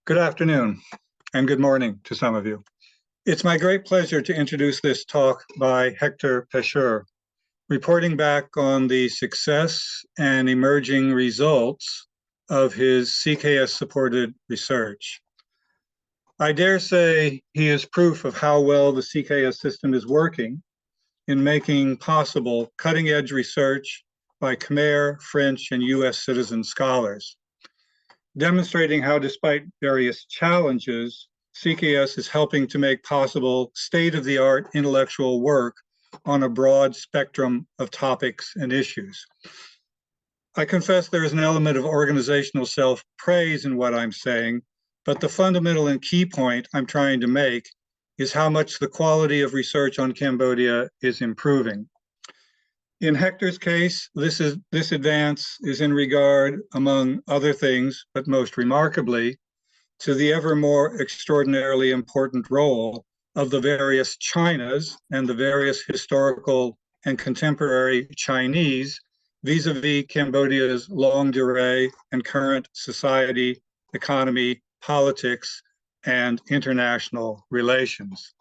Good afternoon and good morning to some of you. It's my great pleasure to introduce this talk by Hector Pecheur, reporting back on the success and emerging results of his CKS-supported research. I dare say he is proof of how well the CKS system is working in making possible cutting-edge research by Khmer, French, and US citizen scholars, demonstrating how, despite various challenges, CKS is helping to make possible state-of-the-art intellectual work on a broad spectrum of topics and issues. I confess there is an element of organizational self-praise in what I'm saying, but the fundamental and key point I'm trying to make is how much the quality of research on Cambodia is improving. In Hector's case, this advance is in regard, among other things, but most remarkably, to the ever more extraordinarily important role of the various Chinas and the various historical and contemporary Chinese vis-a-vis Cambodia's longue durée and current society, economy, politics, and international relations.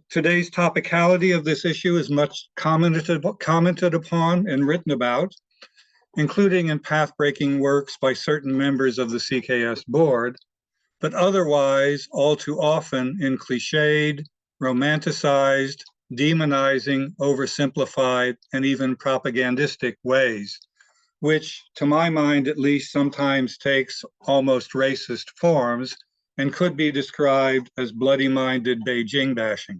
Today's topicality of this issue is much commented upon and written about, including in path-breaking works by certain members of the CKS board, but otherwise all too often in cliched, romanticized, demonizing, oversimplified, and even propagandistic ways, which, to my mind at least, sometimes takes almost racist forms and could be described as bloody-minded Beijing bashing.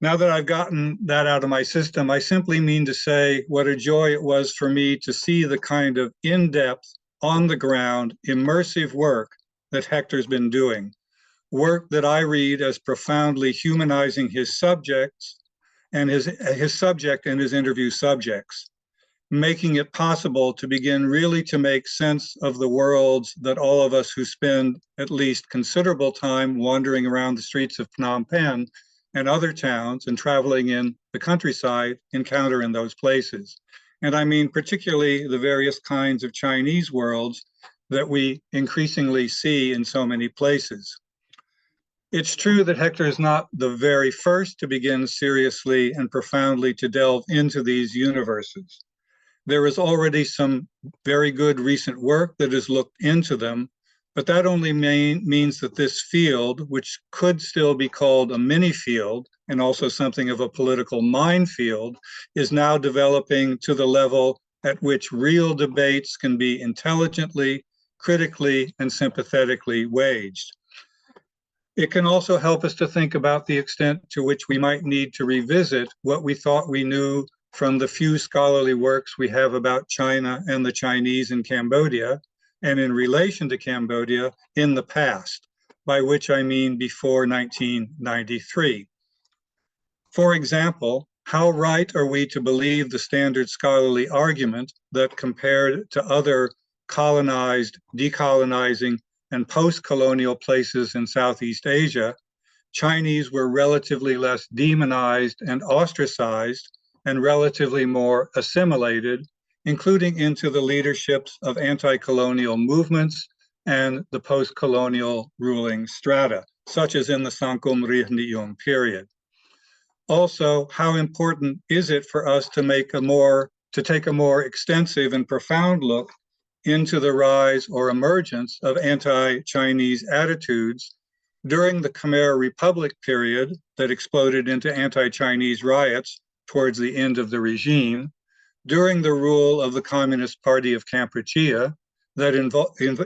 Now that I've gotten that out of my system, I simply mean to say what a joy it was for me to see the kind of in-depth, on-the-ground, immersive work that Hector's been doing, work that I read as profoundly humanizing his subjects and his subject and his interview subjects, making it possible to begin really to make sense of the worlds that all of us who spend at least considerable time wandering around the streets of Phnom Penh and other towns and traveling in the countryside encounter in those places. And I mean particularly the various kinds of Chinese worlds that we increasingly see in so many places. It's true that Hector is not the very first to begin seriously and profoundly to delve into these universes. There is already some very good recent work that has looked into them, but that only means that this field, which could still be called a mini field and also something of a political minefield, is now developing to the level at which real debates can be intelligently, critically, and sympathetically waged. It can also help us to think about the extent to which we might need to revisit what we thought we knew from the few scholarly works we have about China and the Chinese in Cambodia and in relation to Cambodia in the past, by which I mean before 1993. For example, how right are we to believe the standard scholarly argument that compared to other colonized, decolonizing, and post-colonial places in Southeast Asia, Chinese were relatively less demonized and ostracized and relatively more assimilated, including into the leaderships of anti-colonial movements and the post-colonial ruling strata, such as in the Sangkum Rihniyung period. Also, how important is it for us to take a more extensive and profound look into the rise or emergence of anti-Chinese attitudes during the Khmer Republic period that exploded into anti-Chinese riots towards the end of the regime, during the rule of the Communist Party of Kampuchea that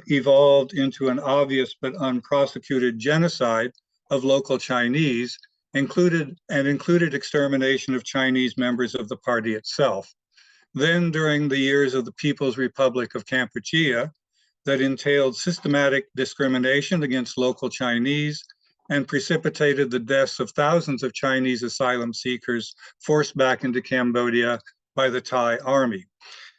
evolved into an obvious but unprosecuted genocide of local Chinese, included extermination of Chinese members of the party itself. Then during the years of the People's Republic of Kampuchea that entailed systematic discrimination against local Chinese and precipitated the deaths of thousands of Chinese asylum seekers forced back into Cambodia by the Thai army.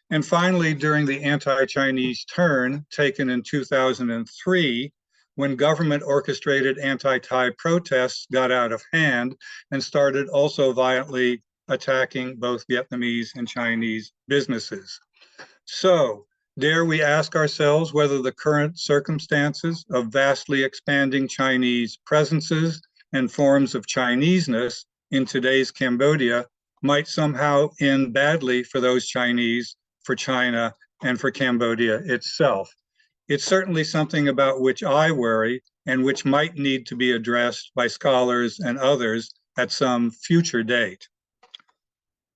And finally, during the anti-Chinese turn taken in 2003, when government orchestrated anti-Thai protests got out of hand and started also violently attacking both Vietnamese and Chinese businesses. So Dare we ask ourselves whether the current circumstances of vastly expanding Chinese presences and forms of Chineseness in today's Cambodia might somehow end badly for those Chinese, for China, and for Cambodia itself? It's certainly something about which I worry and which might need to be addressed by scholars and others at some future date.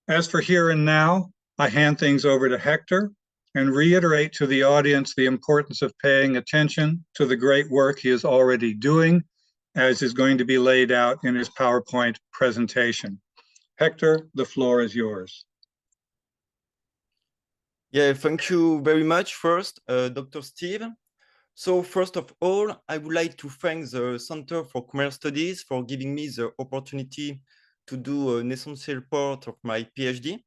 As for here and now, I hand things over to Hector and reiterate to the audience the importance of paying attention to the great work he is already doing, as is going to be laid out in his PowerPoint presentation. Hector, the floor is yours. Yeah, thank you very much first, Dr. Steve. So first of all, I would like to thank the Center for Khmer Studies for giving me the opportunity to do an essential part of my PhD.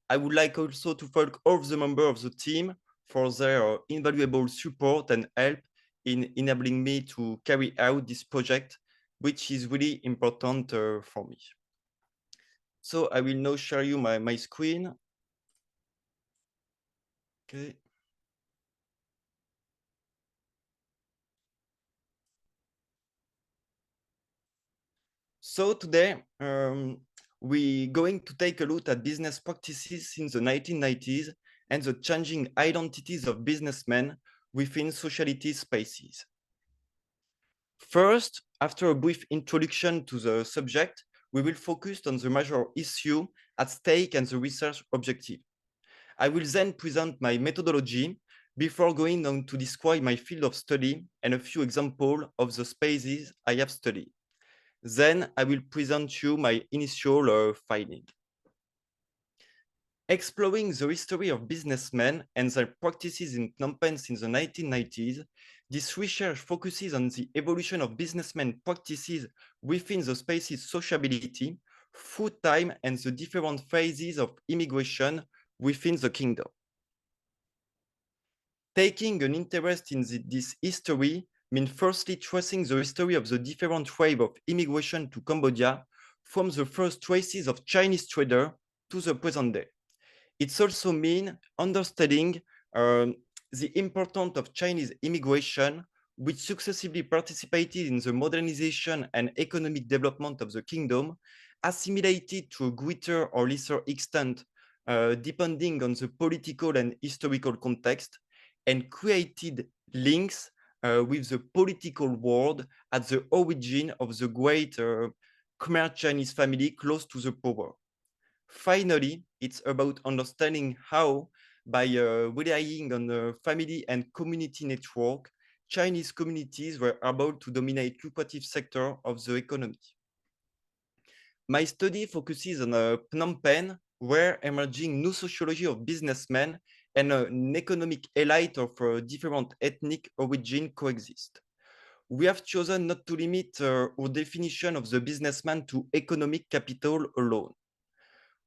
I would like also to thank all the members of the team for their invaluable support and help in enabling me to carry out this project, which is really important for me. So I will now share you my screen. Okay. So today, we're going to take a look at business practices since the 1990s and the changing identities of businessmen within sociality spaces. First, after a brief introduction to the subject, we will focus on the major issue at stake and the research objective. I will then present my methodology before going on to describe my field of study and a few examples of the spaces I have studied. Then I will present you my initial finding. Exploring the history of businessmen and their practices in Phnom Penh since the 1990s, this research focuses on the evolution of businessmen practices within the space's sociability, through time, and the different phases of immigration within the kingdom. Taking an interest in this history means firstly tracing the history of the different wave of immigration to Cambodia from the first traces of Chinese traders to the present day. It also means understanding the importance of Chinese immigration, which successively participated in the modernization and economic development of the kingdom, assimilated to a greater or lesser extent, depending on the political and historical context, and created links with the political world at the origin of the great Khmer Chinese family close to the power. Finally, it's about understanding how, by relying on the family and community network, Chinese communities were able to dominate lucrative sector of the economy. My study focuses on Phnom Penh, where emerging new sociology of businessmen and an economic elite of different ethnic origin coexist. We have chosen not to limit our definition of the businessman to economic capital alone.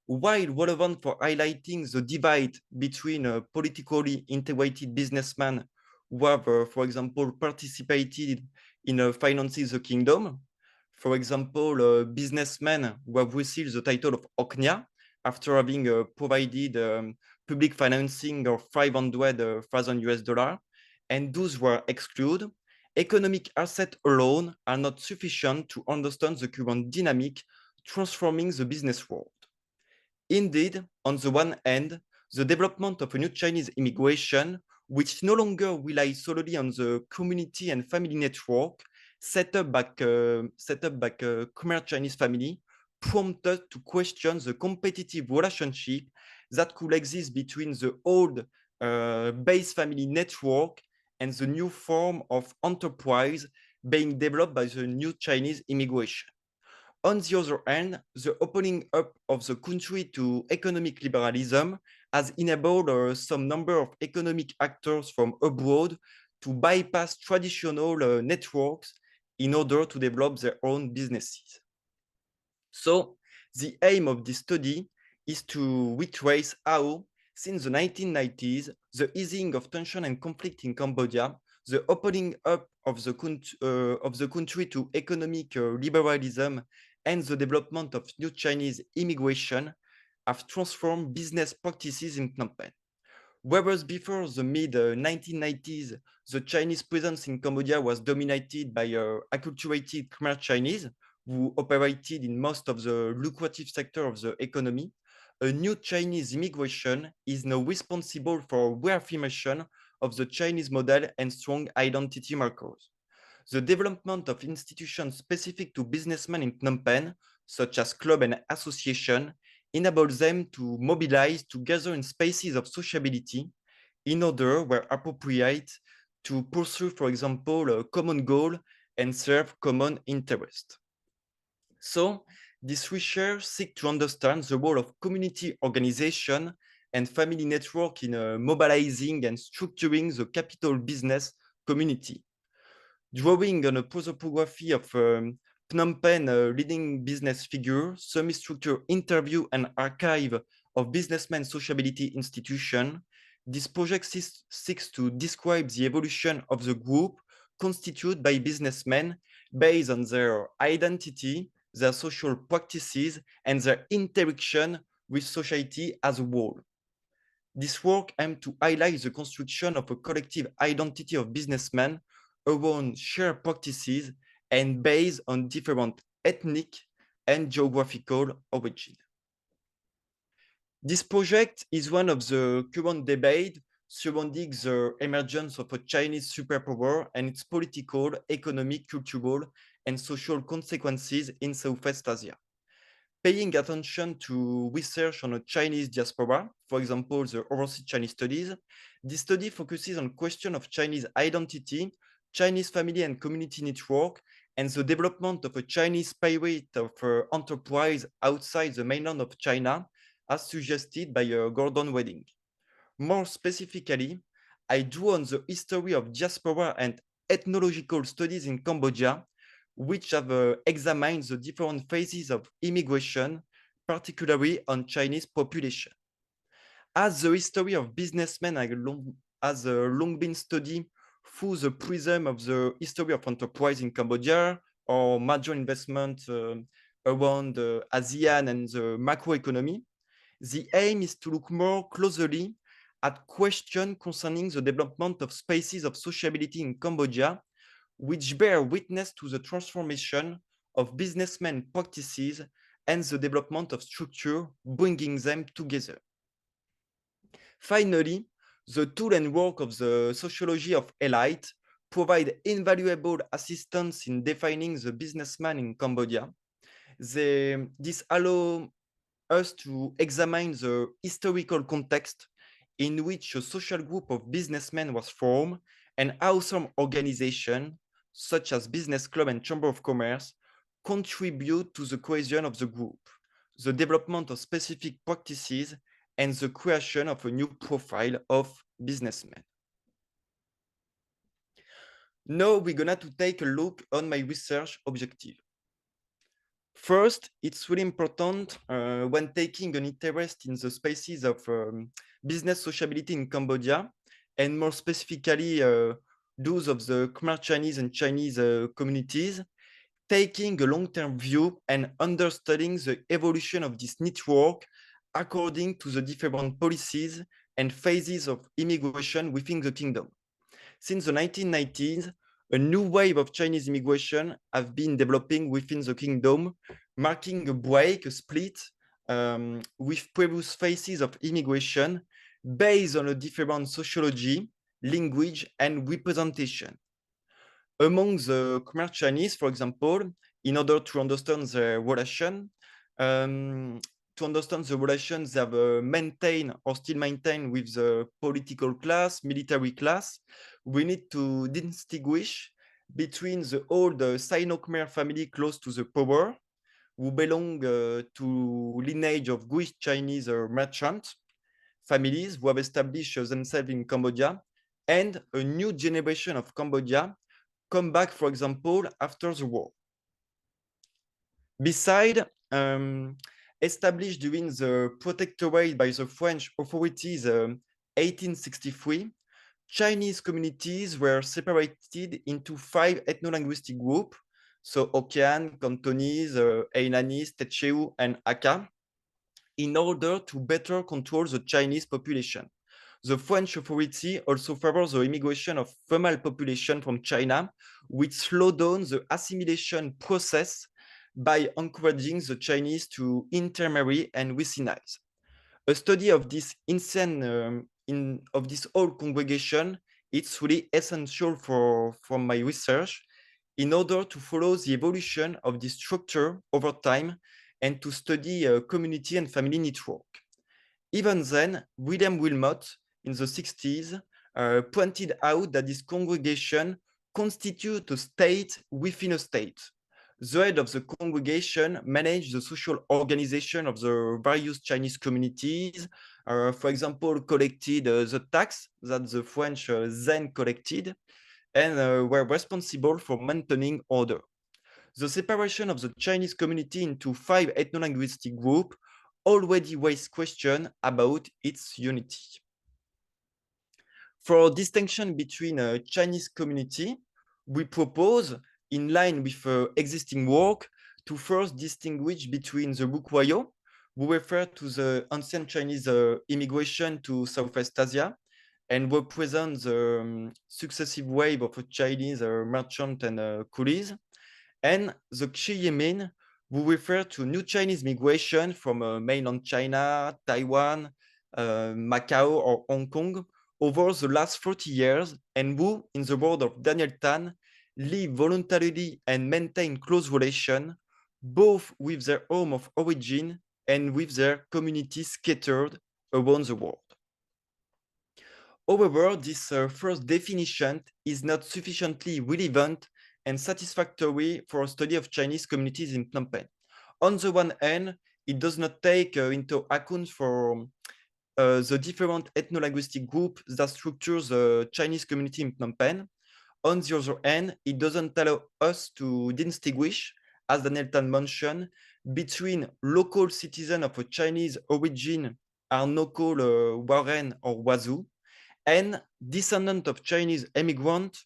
While relevant for highlighting the divide between politically integrated businessmen who have, for example, participated in financing the kingdom, for example, businessmen who have received the title of Oknya after having provided public financing of $500,000, and those who are excluded, economic assets alone are not sufficient to understand the current dynamic transforming the business world. Indeed, on the one hand, the development of a new Chinese immigration, which no longer relies solely on the community and family network set up by Khmer Chinese family, prompted to question the competitive relationship that could exist between the old base family network and the new form of enterprise being developed by the new Chinese immigration. On the other hand, the opening up of the country to economic liberalism has enabled some number of economic actors from abroad to bypass traditional networks in order to develop their own businesses. So the aim of this study is to retrace how, since the 1990s, the easing of tension and conflict in Cambodia, the opening up of the country to economic liberalism, and the development of new Chinese immigration have transformed business practices in Phnom Penh. Whereas before the mid-1990s, the Chinese presence in Cambodia was dominated by acculturated Khmer Chinese who operated in most of the lucrative sector of the economy, a new Chinese immigration is now responsible for reaffirmation of the Chinese model and strong identity markers. The development of institutions specific to businessmen in Phnom Penh, such as club and association, enables them to mobilize together in spaces of sociability in order, where appropriate, to pursue, for example, a common goal and serve common interest. So, this research seeks to understand the role of community organization and family network in mobilizing and structuring the capital business community. Drawing on a prosopography of Phnom Penh leading business figure, semi-structured interview and archive of businessmen sociability institution, this project seeks to describe the evolution of the group constituted by businessmen based on their identity, their social practices, and their interaction with society as a whole. This work aims to highlight the construction of a collective identity of businessmen around shared practices and based on different ethnic and geographical origin. This project is one of the current debate surrounding the emergence of a Chinese superpower and its political, economic, cultural, and social consequences in Southeast Asia. Paying attention to research on a Chinese diaspora, for example, the overseas Chinese studies, this study focuses on question of Chinese identity, Chinese family and community network, and the development of a Chinese spirit of enterprise outside the mainland of China, as suggested by Gordon Wedding. More specifically, I drew on the history of diaspora and ethnological studies in Cambodia, which have examined the different phases of immigration, particularly on Chinese population. As the history of businessmen has long been studied through the prism of the history of enterprise in Cambodia or major investment around ASEAN and the macroeconomy, the aim is to look more closely at questions concerning the development of spaces of sociability in Cambodia, which bear witness to the transformation of businessmen practices and the development of structure, bringing them together. Finally, the tool and work of the sociology of elite provide invaluable assistance in defining the businessman in Cambodia. This allows us to examine the historical context in which a social group of businessmen was formed and how some organizations, such as business club and chamber of commerce, contribute to the cohesion of the group, the development of specific practices, and the creation of a new profile of businessmen. Now we're gonna to take a look on my research objective. First, it's really important when taking an interest in the spaces of business sociability in Cambodia, and more specifically those of the Khmer Chinese and Chinese communities, taking a long-term view and understanding the evolution of this network according to the different policies and phases of immigration within the kingdom. Since the 1990s, a new wave of Chinese immigration have been developing within the kingdom, marking a break, a split with previous phases of immigration based on a different sociology, language, and representation. Among the Khmer Chinese, for example, in order to understand the relation, they have maintained or still maintain with the political class, military class, we need to distinguish between the old Sino-Khmer family close to the power, who belong to lineage of Jewish Chinese merchant families who have established themselves in Cambodia, and a new generation of Cambodia come back, for example, after the war. Besides, established during the protectorate by the French authorities 1863, Chinese communities were separated into 5 ethno-linguistic groups, so Hokkien, Cantonese, Hainanese, Teochew, and Hakka, in order to better control the Chinese population. the French authority also favors the immigration of female population from China, which slow down the assimilation process by encouraging the Chinese to intermarry and westernize. A study of this of this whole congregation, it's really essential from my research in order to follow the evolution of this structure over time and to study community and family network. Even then, William Wilmot in the 60s pointed out that this congregation constitutes a state within a state. The head of the congregation managed the social organization of the various Chinese communities, for example, collected the tax that the French then collected, and were responsible for maintaining order. The separation of the Chinese community into 5 ethno-linguistic groups already raised questions about its unity. For distinction between a Chinese community, we propose, in line with existing work, to first distinguish between the Bukwayo, who refer to the ancient Chinese immigration to Southeast Asia, and represent the successive wave of Chinese merchant and coolies, and the Xiyimin, who refer to new Chinese migration from mainland China, Taiwan, Macau, or Hong Kong over the last 40 years, and who, in the word of Daniel Tan, live voluntarily and maintain close relations, both with their home of origin and with their communities scattered around the world. However, this first definition is not sufficiently relevant and satisfactory for a study of Chinese communities in Phnom Penh. On the one hand, it does not take into account for the different ethno-linguistic groups that structure the Chinese community in Phnom Penh. On the other hand, it doesn't allow us to distinguish, as Daniel Tan mentioned, between local citizens of a Chinese origin, are local Waren or Wazhu, and descendants of Chinese immigrants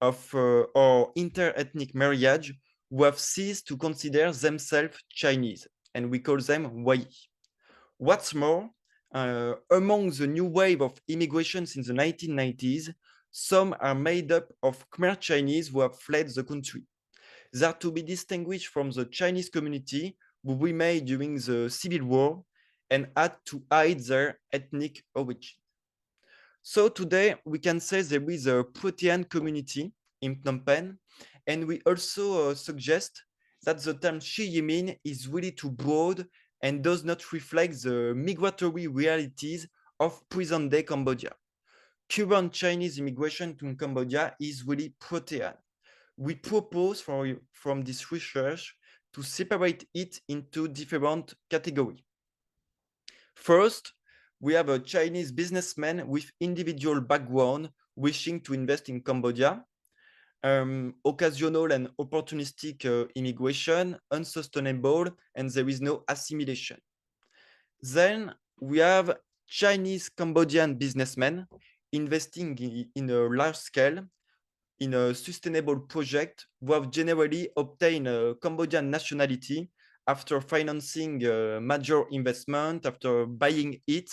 of or inter-ethnic marriage who have ceased to consider themselves Chinese, and we call them Wai. What's more, among the new wave of immigration since the 1990s, some are made up of Khmer Chinese who have fled the country. They are to be distinguished from the Chinese community who remained during the Civil War and had to hide their ethnic origin. So today we can say there is a Protean community in Phnom Penh, and we also suggest that the term Xiyimin is really too broad and does not reflect the migratory realities of present-day Cambodia. Current Chinese immigration to Cambodia is really Protean. We propose from this research to separate it into different categories. First, we have a Chinese businessman with individual background wishing to invest in Cambodia, occasional and opportunistic immigration, unsustainable, and there is no assimilation. Then we have Chinese Cambodian businessmen investing in a large scale in a sustainable project who have generally obtained a Cambodian nationality after financing major investment, after buying it,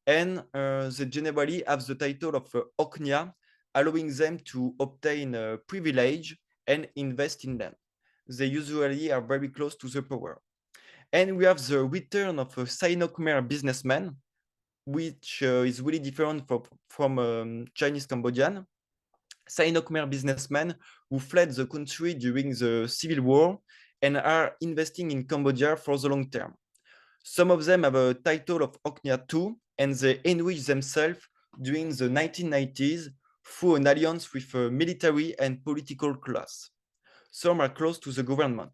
and they generally have the title of Oknya, allowing them to obtain privilege and invest in them. They usually are very close to the power. And we have the return of a Sino-Khmer businessman, which is really different from Chinese Cambodian. Sino-Khmer businessmen who fled the country during the Civil War and are investing in Cambodia for the long term. Some of them have a title of Oknya too, and they enrich themselves during the 1990s through an alliance with a military and political class. Some are close to the government.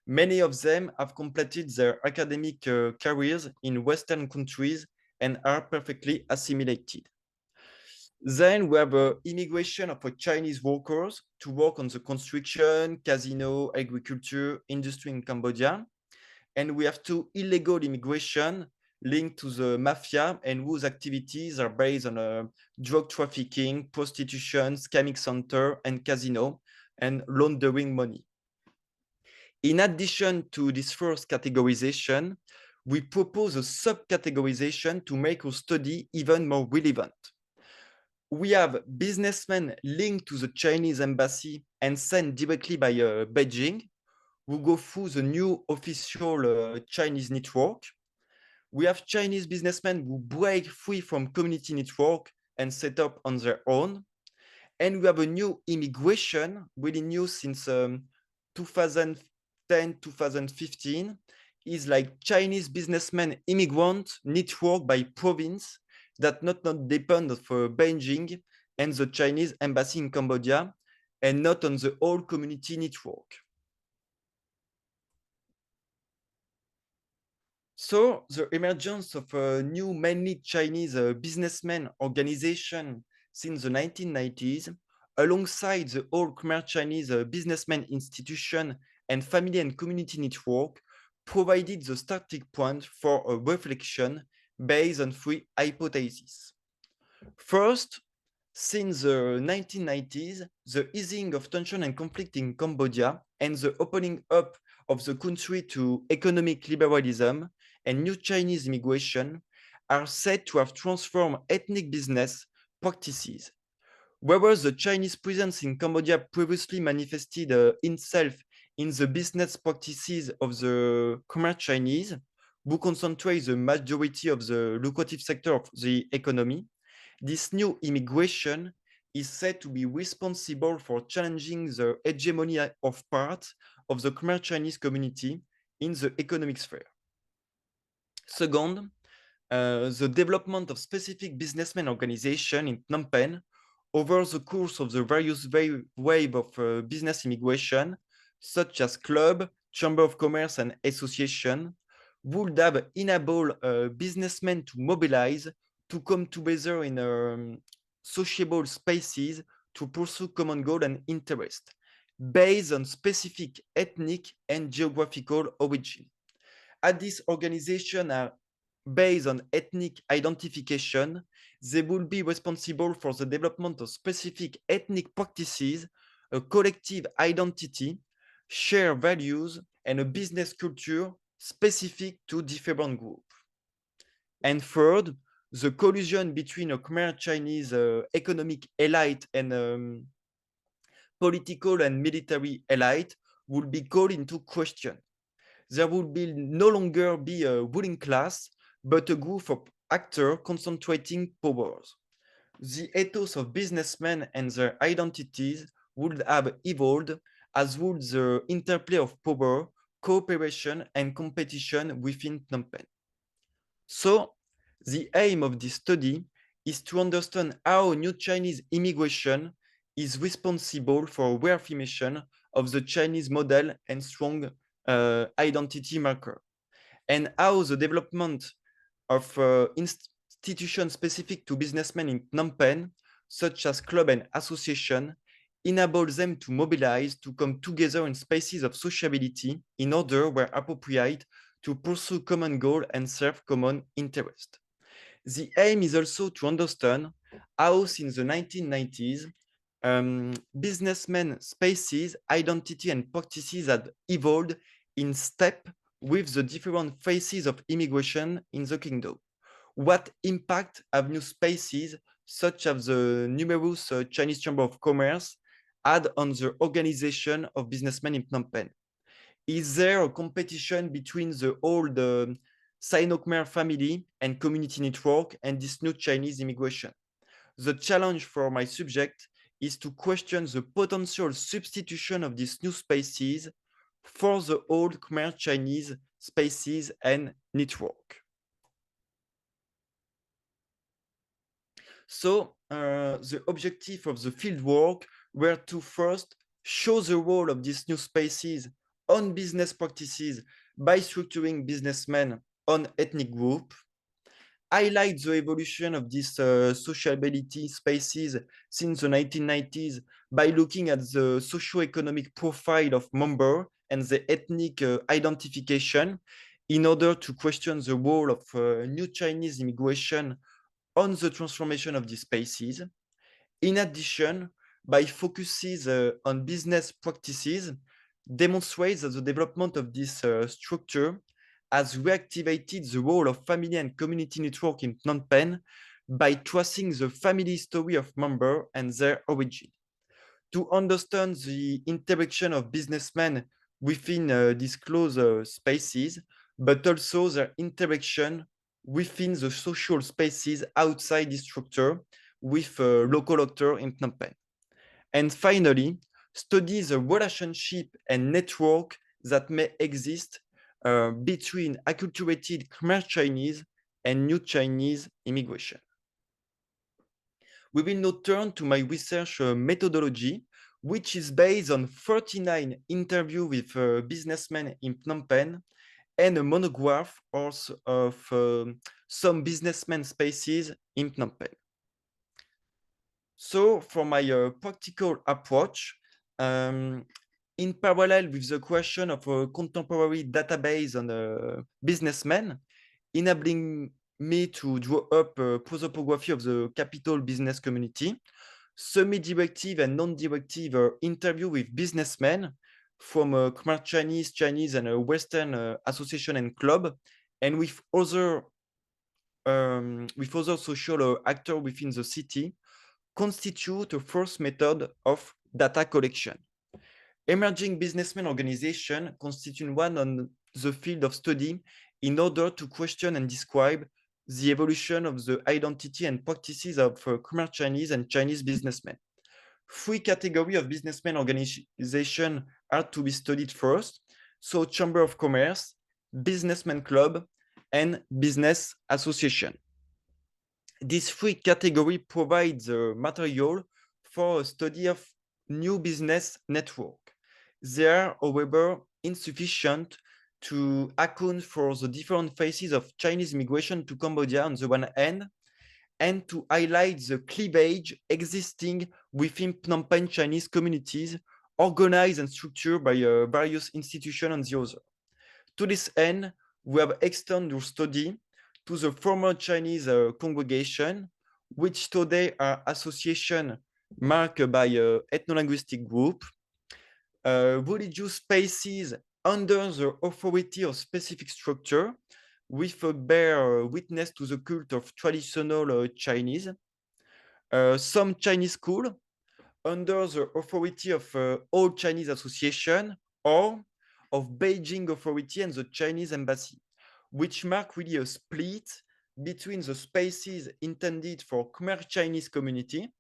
Many of them have completed their academic careers in Western countries and are perfectly assimilated. Then we have immigration of Chinese workers to work on the construction, casino, agriculture, industry in Cambodia. And we have two illegal immigration linked to the mafia and whose activities are based on drug trafficking, prostitution, scamming center, and casino, and laundering money. In addition to this first categorization, we propose a subcategorization to make our study even more relevant. We have businessmen linked to the Chinese embassy and sent directly by Beijing, who go through the new official Chinese network. We have Chinese businessmen who break free from community network and set up on their own. And we have a new immigration, really new since 2010, 2015, is like Chinese businessmen immigrant network by province that not depend of Beijing and the Chinese embassy in Cambodia, and not on the whole community network. So the emergence of a new mainly Chinese businessmen organization since the 1990s, alongside the old Khmer Chinese businessmen institution and family and community network, provided the starting point for a reflection based on three hypotheses. First, since the 1990s, the easing of tension and conflict in Cambodia and the opening up of the country to economic liberalism and new Chinese immigration are said to have transformed ethnic business practices. Whereas the Chinese presence in Cambodia previously manifested itself in the business practices of the Khmer Chinese, who concentrate the majority of the lucrative sector of the economy, this new immigration is said to be responsible for challenging the hegemony of part of the Khmer Chinese community in the economic sphere. Second, the development of specific businessmen organization in Phnom Penh over the course of the various wave of business immigration, such as club, chamber of commerce, and association, would have enabled businessmen to mobilize, to come together in sociable spaces to pursue common goal and interest, based on specific ethnic and geographical origin. As these organizations are based on ethnic identification, they will be responsible for the development of specific ethnic practices, a collective identity, shared values, and a business culture specific to different groups. And third, the collision between a Khmer Chinese economic elite and political and military elite will be called into question. There will no longer be a ruling class, but a group of actors concentrating powers. The ethos of businessmen and their identities would have evolved, as would the interplay of power, cooperation, and competition within Phnom Penh. So, the aim of this study is to understand how new Chinese immigration is responsible for reaffirmation of the Chinese model and strong identity marker, and how the development of institutions specific to businessmen in Phnom Penh, such as club and association, enables them to mobilize, to come together in spaces of sociability in order, where appropriate, to pursue common goal and serve common interest. The aim is also to understand how, since the 1990s, businessmen spaces, identity, and practices had evolved in step with the different phases of immigration in the kingdom. What impact have new spaces, such as the numerous Chinese Chamber of Commerce, had on the organization of businessmen in Phnom Penh? Is there a competition between the old Sino-Khmer family and community network and this new Chinese immigration? The challenge for my subject is to question the potential substitution of these new spaces for the old Khmer Chinese spaces and network. So the objective of the fieldwork were to first show the role of these new spaces on business practices by structuring businessmen on ethnic group, highlight the evolution of these sociability spaces since the 1990s by looking at the socio-economic profile of members and the ethnic identification in order to question the role of new Chinese immigration on the transformation of these spaces. In addition, by focusing on business practices, demonstrates that the development of this structure has reactivated the role of family and community network in Phnom Penh by tracing the family story of members and their origin. To understand the interaction of businessmen within these closed spaces, but also their interaction within the social spaces outside this structure with local actors in Phnom Penh. And finally, study the relationship and network that may exist between acculturated Khmer Chinese and new Chinese immigration. We will now turn to my research methodology, which is based on 39 interviews with businessmen in Phnom Penh and a monograph also of some businessmen spaces in Phnom Penh. So for my practical approach, in parallel with the question of a contemporary database on businessmen, enabling me to draw up a prosopography of the capital business community, semi-directive and non-directive interview with businessmen from Khmer Chinese, Chinese, and Western association and club, and with other social actors within the city, constitute a first method of data collection. Emerging businessmen organization constitute one on the field of study in order to question and describe the evolution of the identity and practices of Khmer Chinese and Chinese businessmen. Three categories of businessmen organization are to be studied first. So Chamber of Commerce, Businessmen Club, and Business Association. These three categories provide the material for a study of new business network. They are, however, insufficient to account for the different phases of Chinese immigration to Cambodia on the one hand, and to highlight the cleavage existing within Phnom Penh Chinese communities, organized and structured by various institutions on the other. To this end, we have extended our study to the former Chinese congregation, which today are association marked by ethno-linguistic group, religious spaces under the authority of specific structure, with a bear witness to the cult of traditional Chinese, some Chinese school under the authority of all Chinese association or of Beijing authority and the Chinese embassy, which mark really a split between the spaces intended for Khmer Chinese community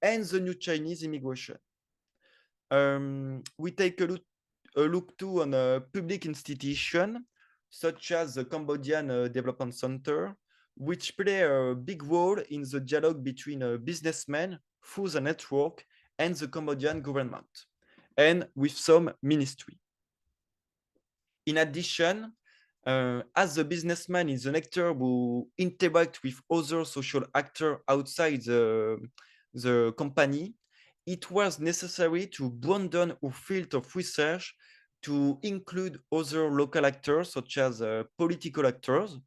and the new Chinese immigration. We take a look too on a public institution such as the Cambodian Development Center, which play a big role in the dialogue between businessmen through the network and the Cambodian government, and with some ministry. In addition, as the businessman is an actor who interact with other social actors outside the company, it was necessary to broaden our field of research to include other local actors, such as political actors,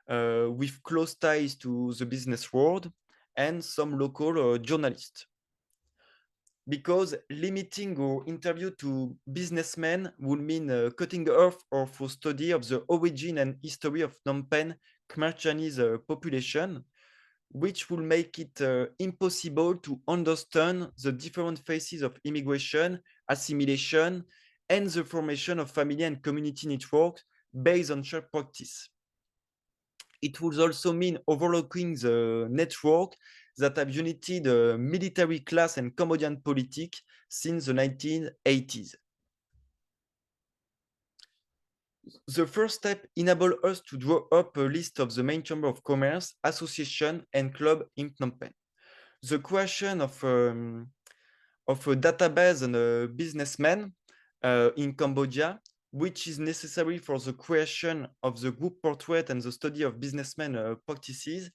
with close ties to the business world, and some local journalists. Because limiting our interview to businessmen would mean cutting off our study of the origin and history of Phnom Penh Khmer Chinese population, which will make it impossible to understand the different phases of immigration, assimilation, and the formation of family and community networks based on shared practice. It would also mean overlooking the network that have united the military class and Cambodian politics since the 1980s. The first step enabled us to draw up a list of the main Chamber of Commerce, association, and club in Phnom Penh. The question of a database and a businessman in Cambodia, which is necessary for the creation of the group portrait and the study of businessmen practices,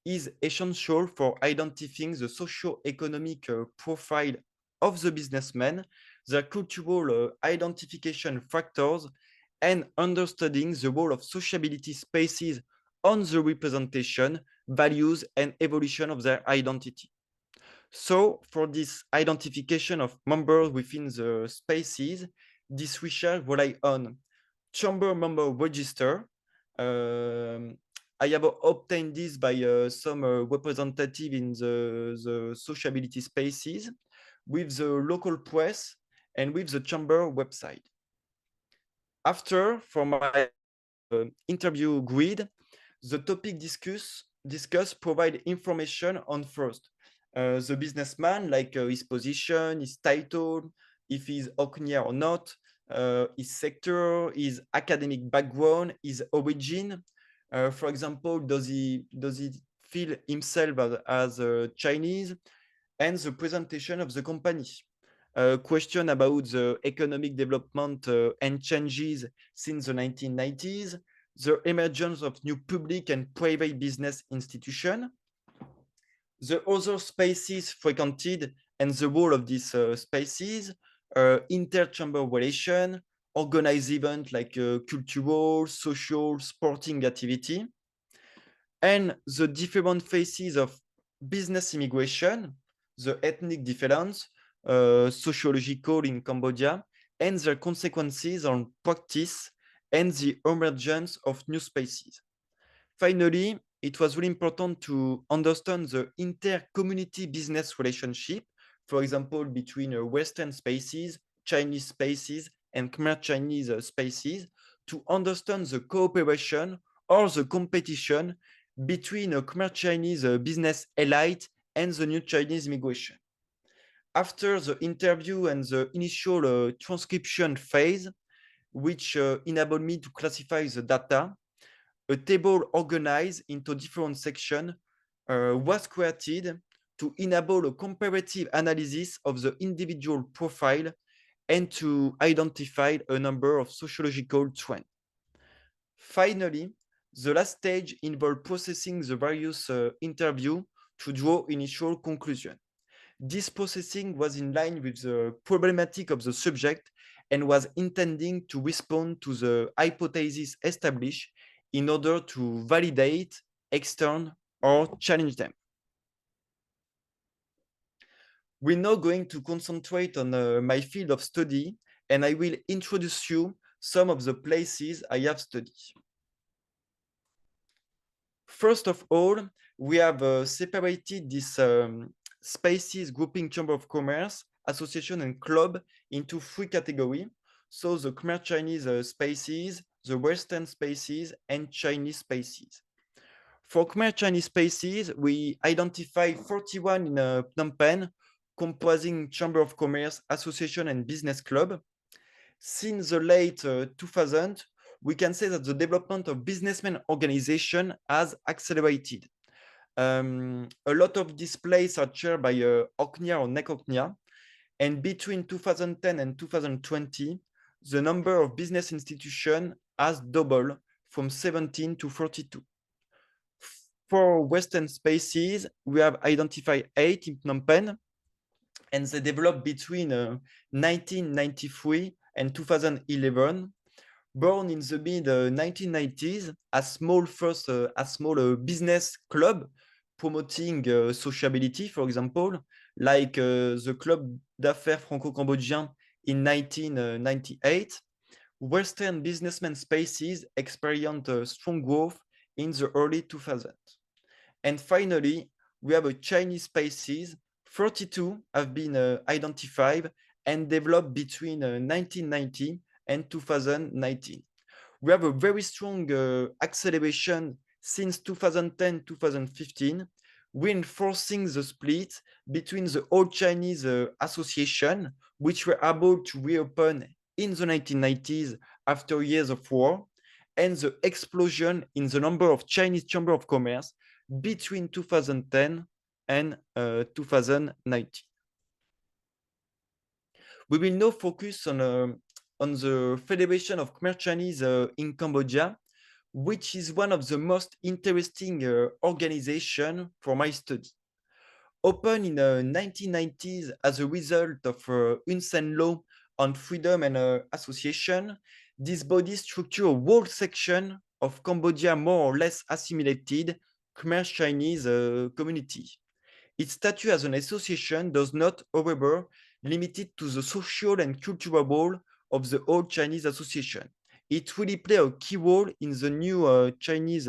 is essential for identifying the socio-economic profile of the businessmen, their cultural identification factors, and understanding the role of sociability spaces on the representation, values, and evolution of their identity. So for this identification of members within the spaces, this research relies on, chamber member register. I have obtained this by some representative in the sociability spaces with the local press and with the chamber website. After, for my interview grid, the topic discuss provide information on first the businessman, like his position, his title, if he's Khmer or not, his sector, his academic background, his origin. For example, does he feel himself as Chinese, and the presentation of the company. Question about the economic development and changes since the 1990s, the emergence of new public and private business institutions, the other spaces frequented and the role of these spaces, inter-chamber relation, organized events like cultural, social, sporting activity, and the different phases of business immigration, the ethnic difference, sociological in Cambodia, and their consequences on practice and the emergence of new spaces. Finally, it was really important to understand the inter-community business relationship, for example, between Western spaces, Chinese spaces, and Khmer Chinese spaces, to understand the cooperation or the competition between a Khmer Chinese business elite and the new Chinese immigration. After the interview and the initial transcription phase, which enabled me to classify the data, a table organized into different sections was created to enable a comparative analysis of the individual profile and to identify a number of sociological trends. Finally, the last stage involved processing the various interviews to draw initial conclusion. This processing was in line with the problematic of the subject and was intending to respond to the hypotheses established in order to validate, extend, or challenge them. We're now going to concentrate on my field of study, and I will introduce you some of the places I have studied. First of all, we have separated these spaces grouping Chamber of Commerce, Association, and Club into three categories. So the Khmer Chinese spaces, the Western spaces, and Chinese spaces. For Khmer Chinese spaces, we identify 41 in Phnom Penh, comprising Chamber of Commerce, Association, and Business Club. Since the late 2000, we can say that the development of businessmen organization has accelerated. A lot of these places are chaired by Khmer or Nek-Khmer, and between 2010 and 2020, the number of business institutions has doubled from 17 to 42. For Western spaces, we have identified 8 in Phnom Penh, and they developed between 1993 and 2011. Born in the mid 1990s, a small business club promoting sociability, for example, like the Club d'affaires franco-cambodgien in 1998. Western businessmen spaces experienced strong growth in the early 2000s. And finally, we have a Chinese spaces. 32 have been identified and developed between 1990 and 2019. We have a very strong acceleration since 2010-2015, reinforcing the split between the old Chinese association, which were able to reopen in the 1990s after years of war, and the explosion in the number of Chinese Chamber of Commerce between 2010 and 2019. We will now focus on the Federation of Khmer Chinese in Cambodia, which is one of the most interesting organizations for my study. Opened in the 1990s as a result of Hun Sen law on freedom and association, this body structure a whole section of Cambodia more or less assimilated Khmer Chinese community. Its status as an association does not, however, limit it to the social and cultural role of the old Chinese association. it really played a key role in the new Chinese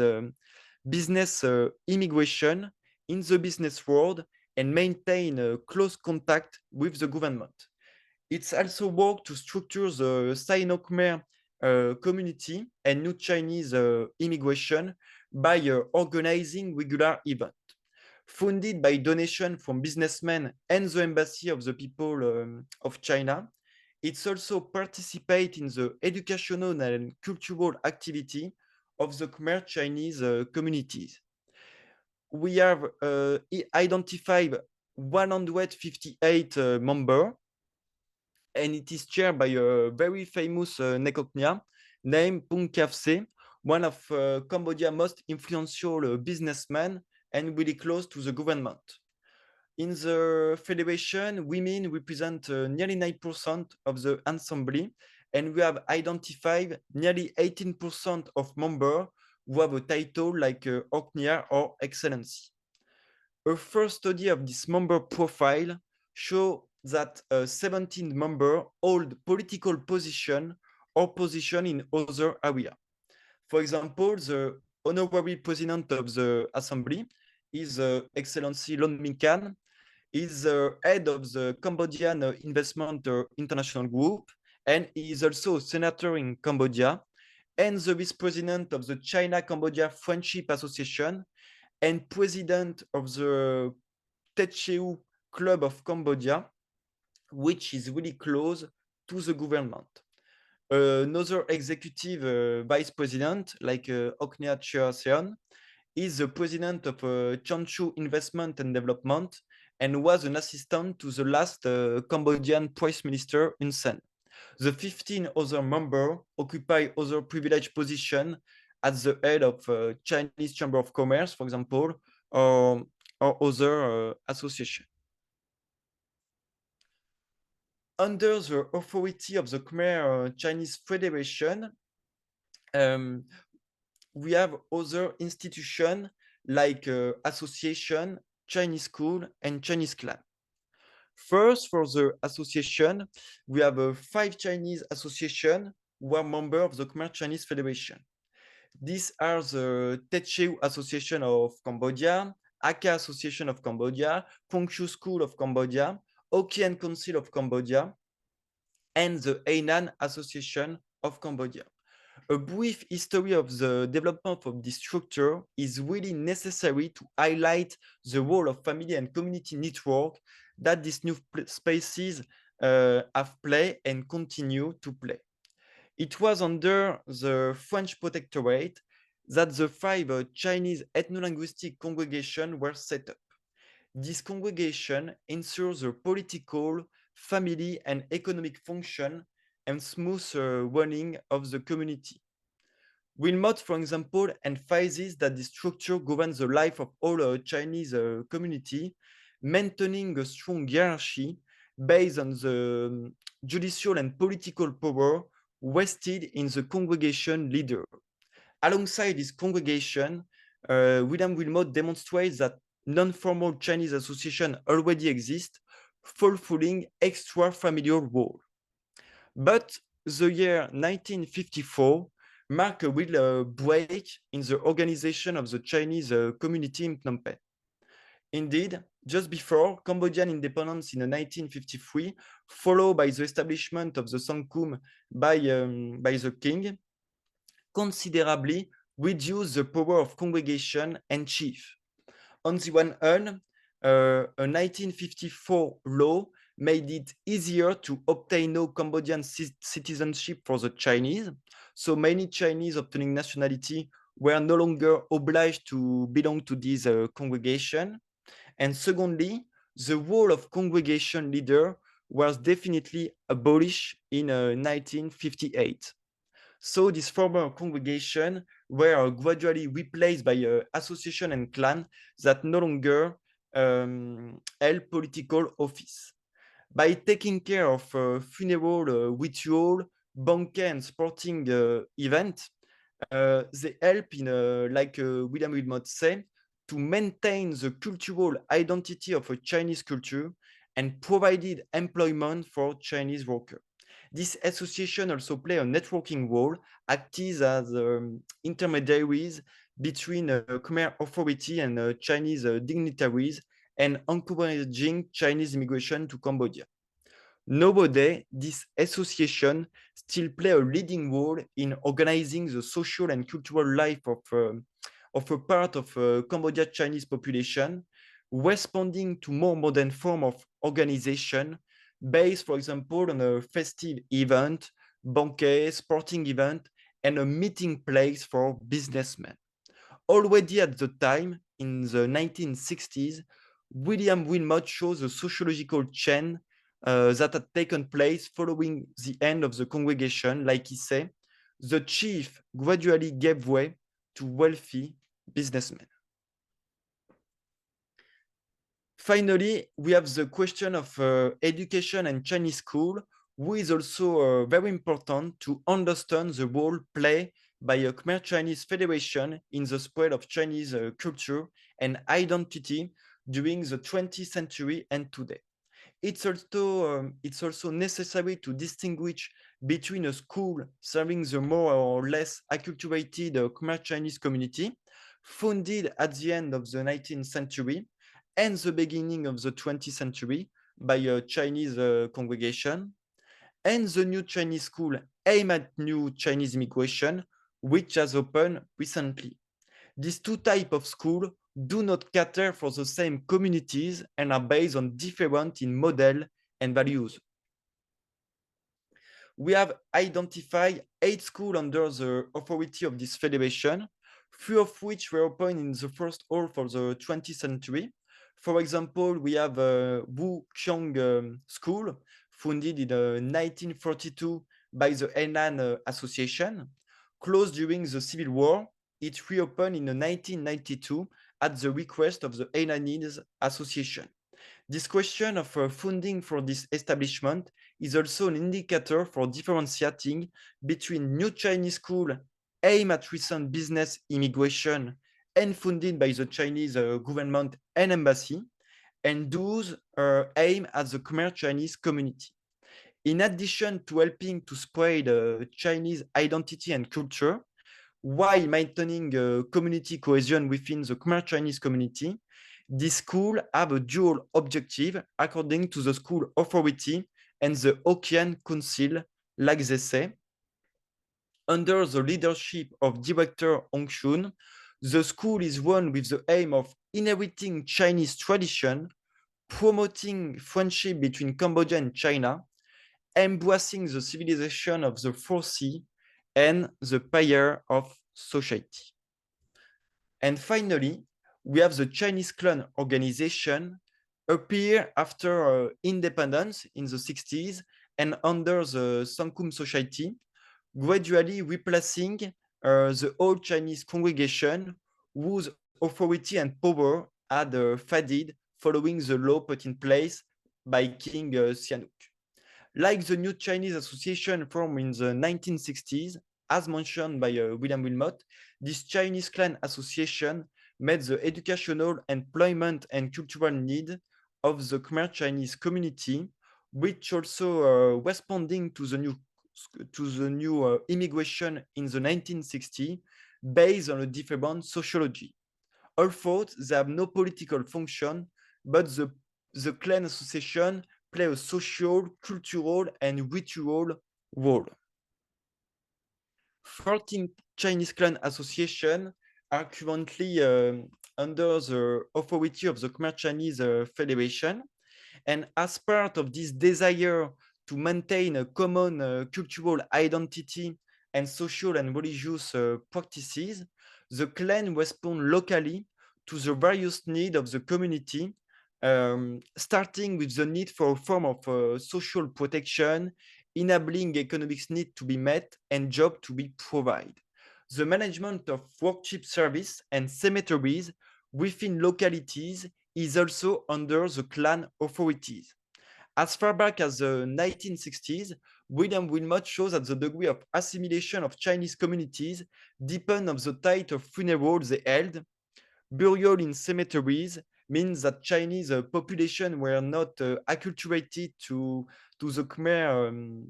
business immigration in the business world and maintain close contact with the government. It's also worked to structure the Sino-Khmer community and new Chinese immigration by organizing regular events. Funded by donation from businessmen and the Embassy of the People of China, it's also participate in the educational and cultural activity of the Khmer Chinese communities. We have identified 158 members, and it is chaired by a very famous Nekoknya named Pung Kavse, one of Cambodia's most influential businessmen and really close to the government. In the federation, women represent nearly 9% of the assembly, and we have identified nearly 18% of members who have a title like Oknia or Excellency. A first study of this member profile shows that 17 members hold political position or position in other areas. For example, the honorary president of the assembly is Excellency Lon Min Kan, is the head of the Cambodian Investment International Group, and he is also a senator in Cambodia, and the vice president of the China-Cambodia Friendship Association, and president of the Tetcheu Club of Cambodia, which is really close to the government. Another executive vice president, like Oknia Cheaseon, is the president of Chanchu Investment and Development and was an assistant to the last Cambodian Prime Minister Hun Sen. The 15 other members occupy other privileged positions at the head of Chinese Chamber of Commerce, for example, or other associations. Under the authority of the Khmer Chinese Federation, we have other institutions like association, Chinese school, and Chinese clan. First, for the association, we have 5 Chinese associations who are members of the Khmer Chinese Federation. These are the Tetcheu Association of Cambodia, Aka Association of Cambodia, Kwangchu School of Cambodia, Hokkien Council of Cambodia, and the Hainan Association of Cambodia. A brief history of the development of this structure is really necessary to highlight the role of family and community network that these new spaces have played and continue to play. It was under the French protectorate that the 5 Chinese ethno-linguistic congregations were set up. This congregation ensures the political, family, and economic function and smooth running of the community. Wilmot, for example, emphasizes that the structure governs the life of all Chinese community, maintaining a strong hierarchy based on the judicial and political power vested in the congregation leader. Alongside this congregation, William Wilmot demonstrates that non-formal Chinese association already exist, fulfilling extra familiar role. But the year 1954 marked a real break in the organization of the Chinese community in Phnom Penh. Indeed, just before Cambodian independence in 1953, followed by the establishment of the Sangkum by the king, considerably reduced the power of congregation and chief. On the one hand, a 1954 law made it easier to obtain no Cambodian citizenship for the Chinese, so many Chinese obtaining nationality were no longer obliged to belong to this congregation. And secondly, the role of congregation leader was definitely abolished in 1958. So these former congregation were gradually replaced by association and clan that no longer held political office. By taking care of funeral ritual, banquet, and sporting event, they help in, like William Wilmot said, to maintain the cultural identity of a Chinese culture and provided employment for Chinese workers. This association also play a networking role, acting as intermediaries between Khmer authority and Chinese dignitaries, and encouraging Chinese immigration to Cambodia. Nowadays, this association still play a leading role in organizing the social and cultural life of a part of Cambodia Chinese population, responding to more modern form of organization based, for example, on a festive event, banquet, sporting event, and a meeting place for businessmen. Already at the time, in the 1960s, William Wilmot shows a sociological change that had taken place following the end of the congregation. Like he said, the chief gradually gave way to wealthy businessmen. Finally, we have the question of education and Chinese school, who is also very important to understand the role played by a Khmer Chinese Federation in the spread of Chinese culture and identity during the 20th century and today. It's also necessary to distinguish between a school serving the more or less acculturated Khmer Chinese community, founded at the end of the 19th century and the beginning of the 20th century by a Chinese congregation, and the new Chinese school aimed at new Chinese immigration, which has opened recently. These two types of schools do not cater for the same communities and are based on different in model and values. We have identified 8 schools under the authority of this federation, 3 of which were opened in the first half of the 20th century. For example, we have Wu Qiong School, founded in 1942 by the Henan Association. Closed during the Civil War, it reopened in 1992 at the request of the Henanese Association. This question of funding for this establishment is also an indicator for differentiating between new Chinese school aimed at recent business immigration and funded by the Chinese government and embassy, and those aimed at the Khmer Chinese community. In addition to helping to spread Chinese identity and culture, while maintaining community cohesion within the Khmer Chinese community, this school have a dual objective according to the school authority and the Hokkien Council, like they say. Under the leadership of Director Hong Shun, the school is run with the aim of inheriting Chinese tradition, promoting friendship between Cambodia and China, embracing the civilization of the 4C, and the pair of society. And finally, we have the Chinese clan organization appear after independence in the 60s and under the Sankum society, gradually replacing the old Chinese congregation whose authority and power had faded following the law put in place by King Sihanouk. Like the new Chinese association formed in the 1960s, as mentioned by William Wilmot, this Chinese clan association met the educational, employment, and cultural need of the Khmer Chinese community, which also responding to the new immigration in the 1960s based on a different sociology. Although they have no political function, but the clan association play a social, cultural, and ritual role. 14 Chinese clan associations are currently under the authority of the Khmer Chinese Federation. And as part of this desire to maintain a common cultural identity and social and religious practices, the clan respond locally to the various needs of the community, starting with the need for a form of social protection, enabling economic needs to be met and jobs to be provided. The management of worship service and cemeteries within localities is also under the clan authorities. As far back as the 1960s, William Wilmot shows that the degree of assimilation of Chinese communities depend on the type of funerals they held. Burial in cemeteries means that Chinese population were not acculturated to the Khmer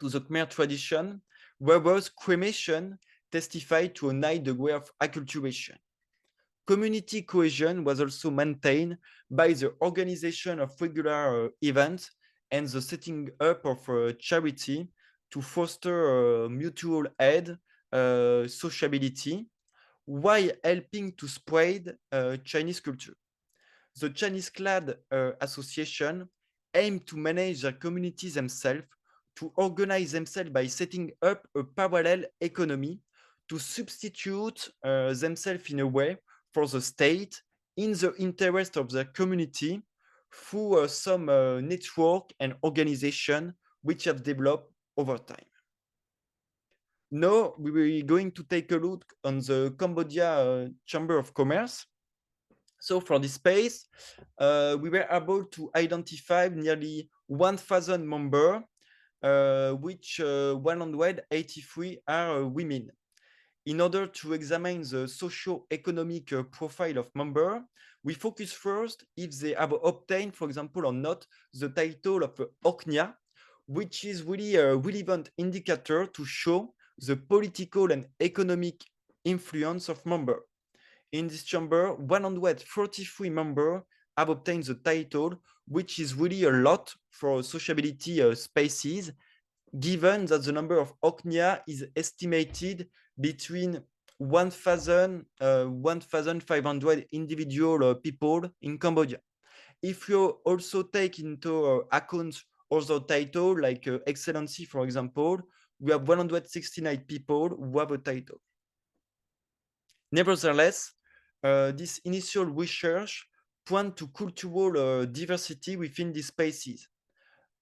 to the Khmer tradition, whereas cremation testified to a high degree of acculturation. Community cohesion was also maintained by the organization of regular events and the setting up of charity to foster mutual aid, sociability, while helping to spread Chinese culture. The Chinese Clad Association aimed to manage their communities themselves, to organize themselves by setting up a parallel economy, to substitute themselves in a way for the state in the interest of their community through some network and organization which have developed over time. Now we're going to take a look on the Cambodia Chamber of Commerce. So for this space, we were able to identify nearly 1,000 members, which 183 are women. In order to examine the socio-economic profile of members, we focus first if they have obtained, for example, or not, the title of Oknya, which is really a relevant indicator to show the political and economic influence of members. In this chamber, 143 members have obtained the title, which is really a lot for sociability spaces, given that the number of Oknya is estimated between 1,000 1,500 individual people in Cambodia. If you also take into account other titles like Excellency, for example, we have 169 people who have a title. Nevertheless, this initial research points to cultural diversity within these spaces.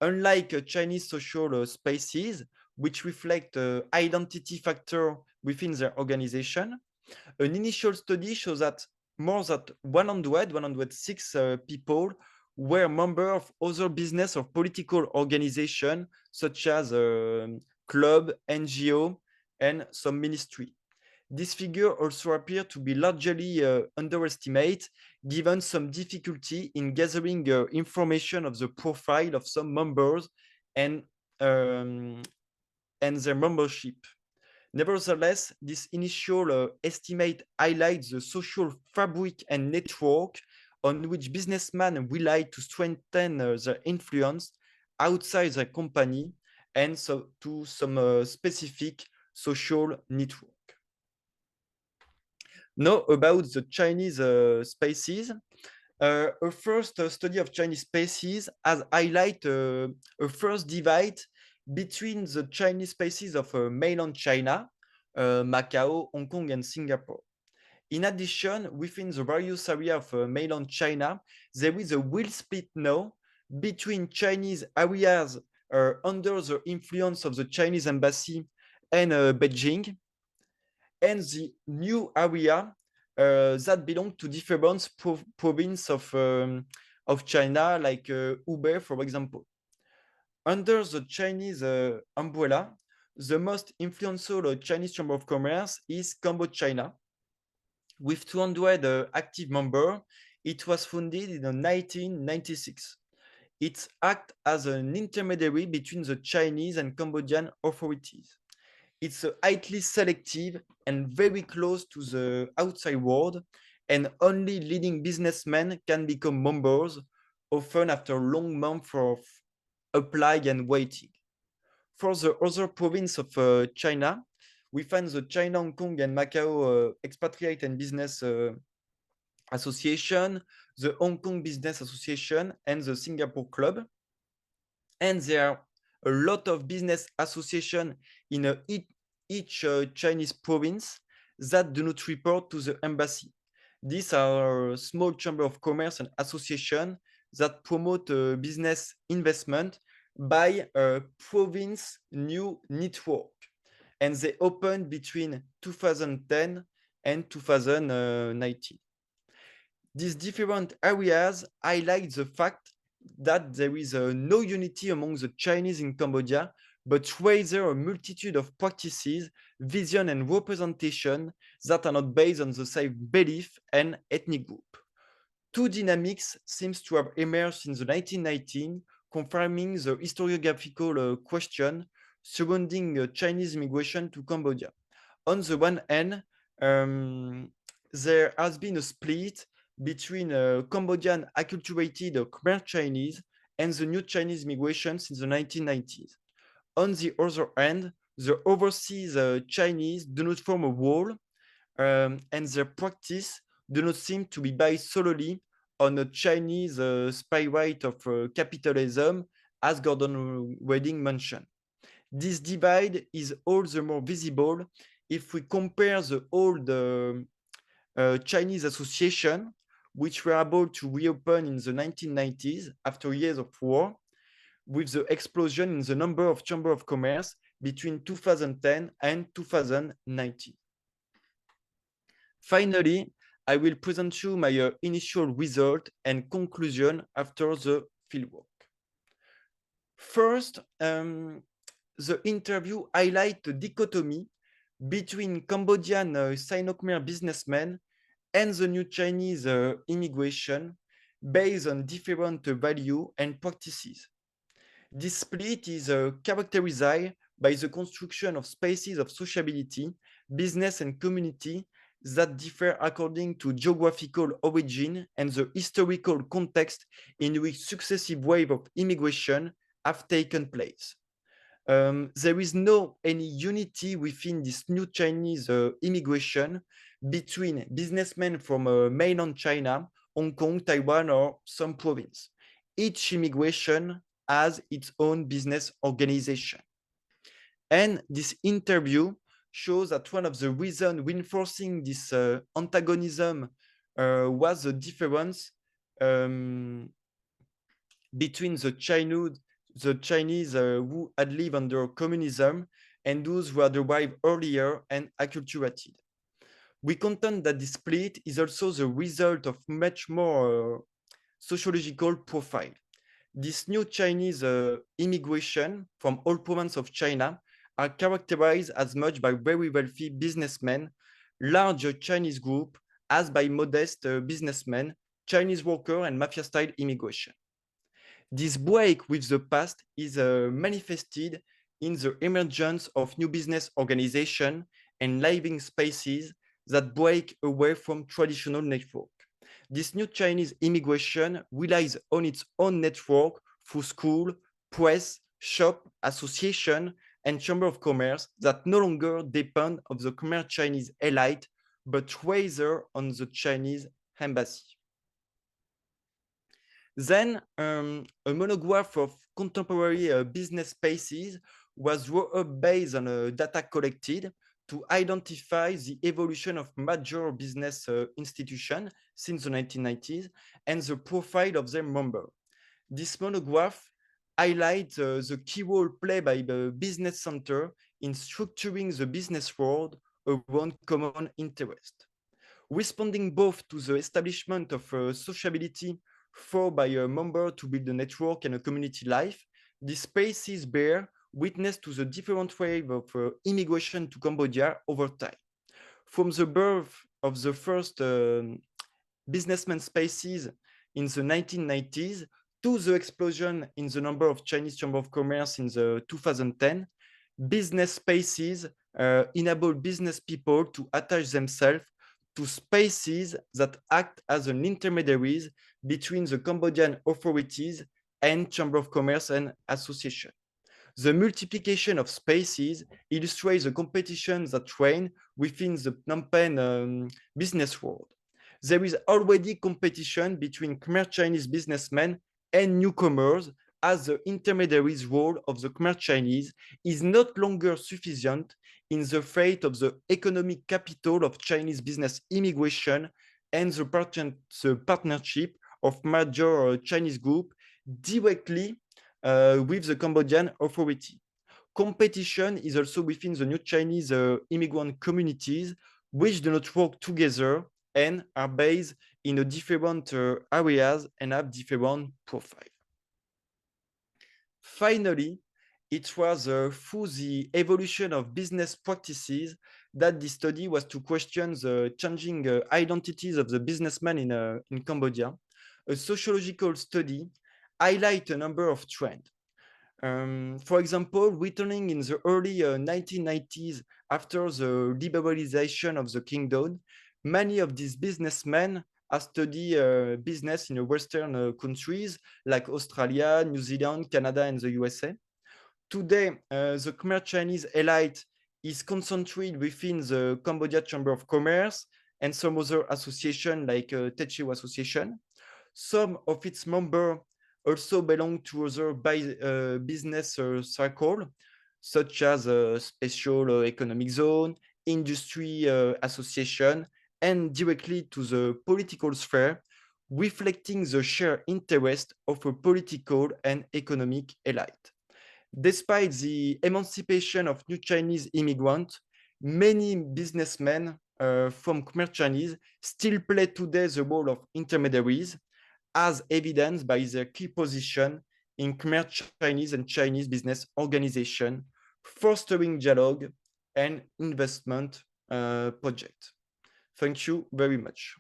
Unlike Chinese social spaces, which reflect identity factor within their organization, an initial study shows that more than 106 people were members of other business or political organizations, such as club, NGO, and some ministry. This figure also appears to be largely underestimated, given some difficulty in gathering information of the profile of some members and their membership. Nevertheless, this initial estimate highlights the social fabric and network on which businessmen rely to strengthen their influence outside their company and so to some specific social network. Now about the Chinese spaces. A first study of Chinese spaces has highlighted a first divide between the Chinese spaces of mainland China, Macau, Hong Kong, and Singapore. In addition, within the various areas of mainland China, there is a real split now between Chinese areas under the influence of the Chinese embassy and Beijing, and the new area that belong to different provinces of China, like Hubei, for example. Under the Chinese umbrella, the most influential Chinese Chamber of Commerce is Cambodia. With 200 active members, it was founded in 1996. It acts as an intermediary between the Chinese and Cambodian authorities. It's highly selective and very close to the outside world, and only leading businessmen can become members, often after a long month of apply and waiting. For the other province of China, we find the China, Hong Kong, and Macau Expatriate and Business Association, the Hong Kong Business Association, and the Singapore Club. And there are a lot of business associations in each Chinese province that do not report to the embassy. These are small chamber of commerce and association that promote business investment by a province new network. And they opened between 2010 and 2019. These different areas highlight the fact that there is no unity among the Chinese in Cambodia, but rather a multitude of practices, vision, and representation that are not based on the same belief and ethnic group. Two dynamics seems to have emerged in the 1919, confirming the historiographical question surrounding Chinese immigration to Cambodia. On the one hand, there has been a split between Cambodian acculturated Khmer Chinese and the new Chinese migration since the 1990s. On the other hand, the overseas Chinese do not form a wall, and their practice do not seem to be based solely on a Chinese spirit of capitalism, as Gordon Wedding mentioned. This divide is all the more visible if we compare the old Chinese association, which were able to reopen in the 1990s after years of war, with the explosion in the number of Chamber of Commerce between 2010 and 2019. Finally, I will present you my initial result and conclusion after the fieldwork. First, the interview highlights the dichotomy between Cambodian Sino-Khmer businessmen and the new Chinese immigration based on different value and practices. This split is characterized by the construction of spaces of sociability, business and community that differ according to geographical origin and the historical context in which successive waves of immigration have taken place. There is no any unity within this new Chinese immigration between businessmen from mainland China, Hong Kong, Taiwan, or some province. Each immigration has its own business organization. And this interview shows that one of the reasons reinforcing this antagonism was the difference between the Chinese who had lived under communism and those who had arrived earlier and acculturated. We contend that this split is also the result of much more sociological profile. This new Chinese immigration from all provinces of China are characterized as much by very wealthy businessmen, larger Chinese group, as by modest businessmen, Chinese worker, and mafia-style immigration. This break with the past is manifested in the emergence of new business organizations and living spaces that break away from traditional network. This new Chinese immigration relies on its own network through school, press, shop, association, and chamber of commerce that no longer depend on the Khmer Chinese elite, but rather on the Chinese embassy. Then a monograph of contemporary business spaces was drawn up based on data collected to identify the evolution of major business institutions since the 1990s and the profile of their members. This monograph highlights the key role played by the business center in structuring the business world around common interest. Responding both to the establishment of sociability for by a member to build a network and a community life, these spaces bear witness to the different wave of immigration to Cambodia over time. From the birth of the first businessman spaces in the 1990s to the explosion in the number of Chinese Chamber of Commerce in the 2010, business spaces enable business people to attach themselves to spaces that act as an intermediaries between the Cambodian authorities and Chamber of Commerce and Association. The multiplication of spaces illustrates the competition that reign within the Phnom Penh business world. There is already competition between Khmer Chinese businessmen and newcomers, as the intermediaries role of the Khmer Chinese is not longer sufficient in the fate of the economic capital of Chinese business immigration and the partnership of major Chinese group directly with the Cambodian authority. Competition is also within the new Chinese immigrant communities, which do not work together and are based in a different areas and have different profile. Finally, it was through the evolution of business practices that the study was to question the changing identities of the businessmen in Cambodia. A sociological study highlights a number of trends. For example, returning in the early 1990s after the liberalization of the kingdom, many of these businessmen have studied business in Western countries like Australia, New Zealand, Canada, and the USA. Today, the Khmer Chinese elite is concentrated within the Cambodia Chamber of Commerce and some other association like Techiu Association. Some of its members also belong to other business circle, such as special economic zone, industry association, and directly to the political sphere, reflecting the shared interest of a political and economic elite. Despite the emancipation of new Chinese immigrants, many businessmen from Khmer Chinese still play today the role of intermediaries, as evidenced by their key position in Khmer Chinese and Chinese business organization, fostering dialogue and investment project. Thank you very much.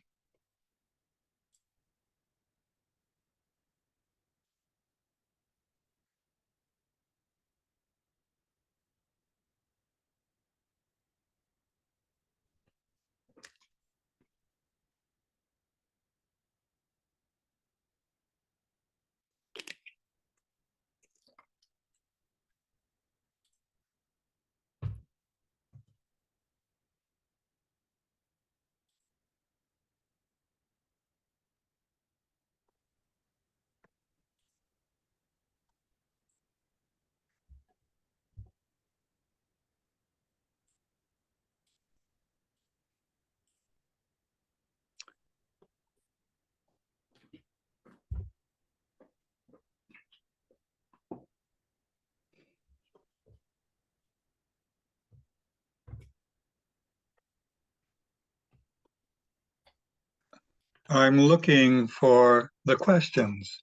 I'm looking for the questions.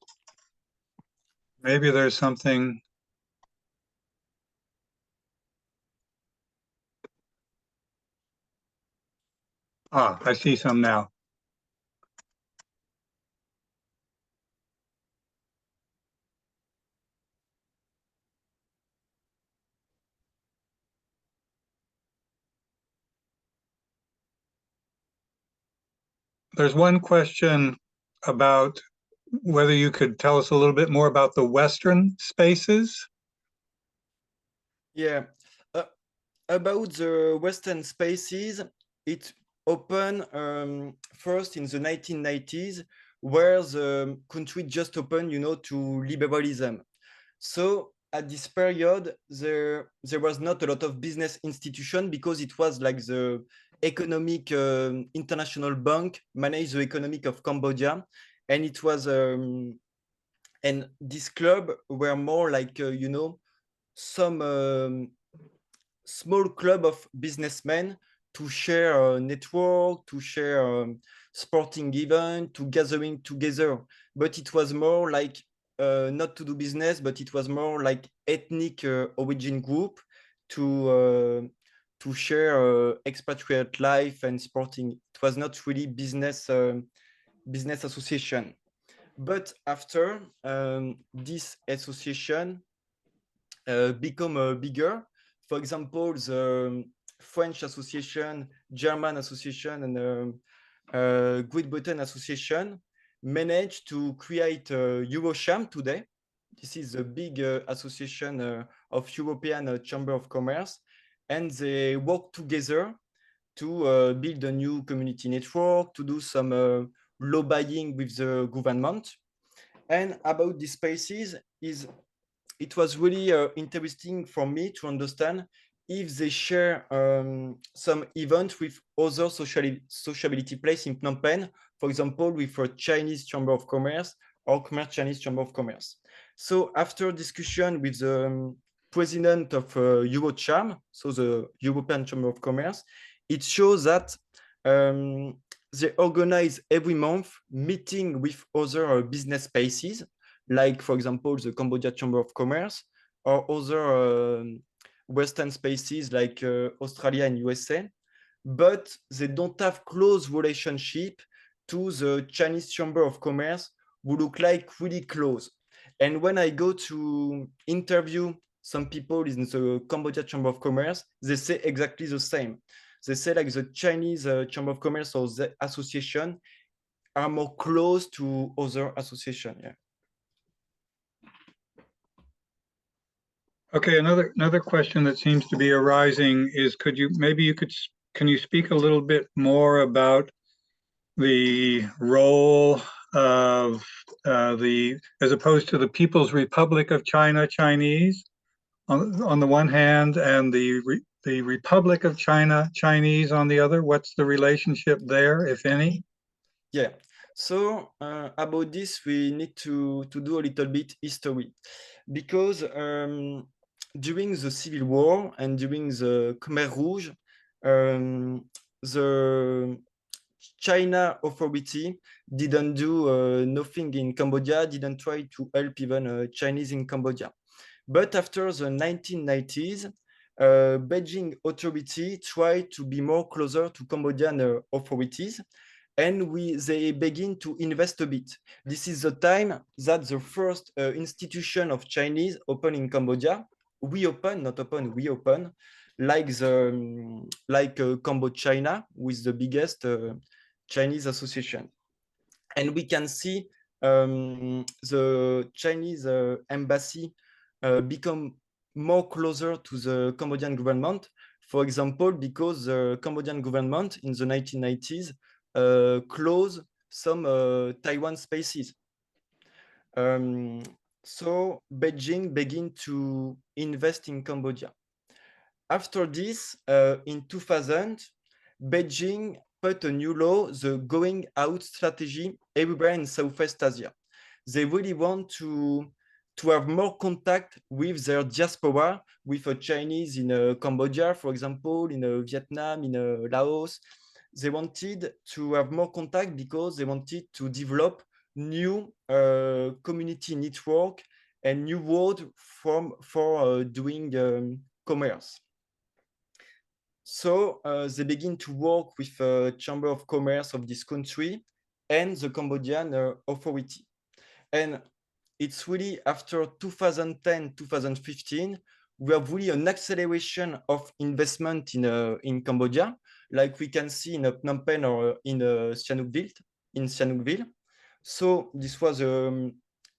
Maybe there's something. I see some now. There's one question about whether you could tell us a little bit more about the Western spaces. Yeah, about the Western spaces, it opened first in the 1990s, where the country just opened, to liberalism. So at this period, there was not a lot of business institution because it was like the economic international bank managed the economic of Cambodia, and it was and this club were more like some small club of businessmen to share a network, to share sporting event, to gathering together. But it was more like not to do business, but it was more like ethnic origin group to share expatriate life and sporting. It was not really business association. But after this association become bigger. For example, the French Association, German Association, and Great Britain Association managed to create Eurocham today. This is a big association of European Chamber of Commerce, and they work together to build a new community network, to do some lobbying with the government. And about these spaces is it was really interesting for me to understand if they share some events with other sociability place in Phnom Penh, for example, with a Chinese Chamber of Commerce or Khmer Chinese Chamber of Commerce. So after discussion with the president of Eurocham, so the European Chamber of Commerce, it shows that they organize every month meeting with other business spaces, like, for example, the Cambodia Chamber of Commerce or other Western spaces like Australia and USA, but they don't have close relationship to the Chinese Chamber of Commerce, who look like really close. And when I go to interview some people in the Cambodia Chamber of Commerce, they say exactly the same. They say like the Chinese Chamber of Commerce or the association are more close to other association. Yeah. Okay, another question that seems to be arising is, can you speak a little bit more about the role of as opposed to the People's Republic of China, Chinese, on the one hand, and the Republic of China, Chinese on the other? What's the relationship there, if any? Yeah. So about this, we need to do a little bit history, because during the Civil War and during the Khmer Rouge, the China authority didn't do nothing in Cambodia, didn't try to help even Chinese in Cambodia. But after the 1990s, Beijing authority tried to be more closer to Cambodian authorities, and they begin to invest a bit. This is the time that the first institution of Chinese open in Cambodia. We open, not open, we open, like Cambo China, with the biggest Chinese association. And we can see the Chinese embassy become more closer to the Cambodian government. For example, because the Cambodian government in the 1990s closed some Taiwan spaces. So Beijing began to invest in Cambodia. After this, in 2000, Beijing put a new law, the going out strategy, everywhere in Southeast Asia. They really want to have more contact with their diaspora, with a Chinese in Cambodia, for example, in Vietnam, in Laos. They wanted to have more contact because they wanted to develop new community network and new world for doing commerce. So they begin to work with Chamber of Commerce of this country and the Cambodian authority. And it's really after 2010, 2015, we have really an acceleration of investment in Cambodia, like we can see in Phnom Penh or in Sihanoukville. So this was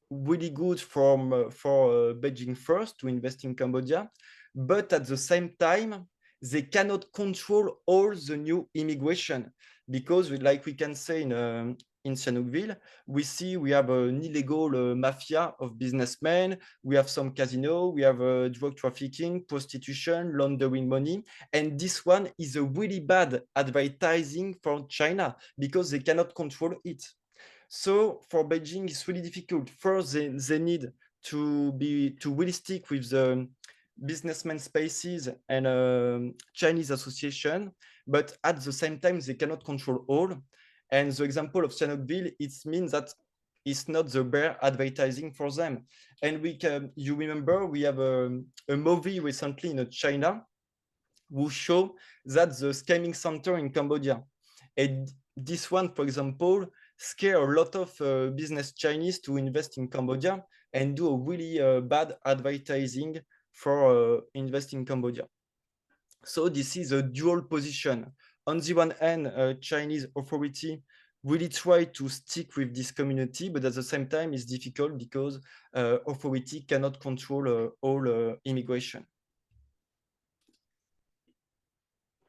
really good for Beijing first to invest in Cambodia, but at the same time, they cannot control all the new immigration, because like we can say in Sihanoukville, we have an illegal mafia of businessmen, we have some casino, we have drug trafficking, prostitution, laundering money, and this one is a really bad advertising for China because they cannot control it. So for Beijing, it's really difficult. First, they need to really stick with the businessman spaces and Chinese association, but at the same time, they cannot control all. And the example of Sihanoukville, it means that it's not the bare advertising for them. And you remember, we have a movie recently in China who show that the scamming center in Cambodia. And this one, for example, scare a lot of business Chinese to invest in Cambodia and do a really bad advertising for invest in Cambodia. So this is a dual position. On the one hand, Chinese authority really try to stick with this community, but at the same time, it's difficult because authority cannot control all immigration.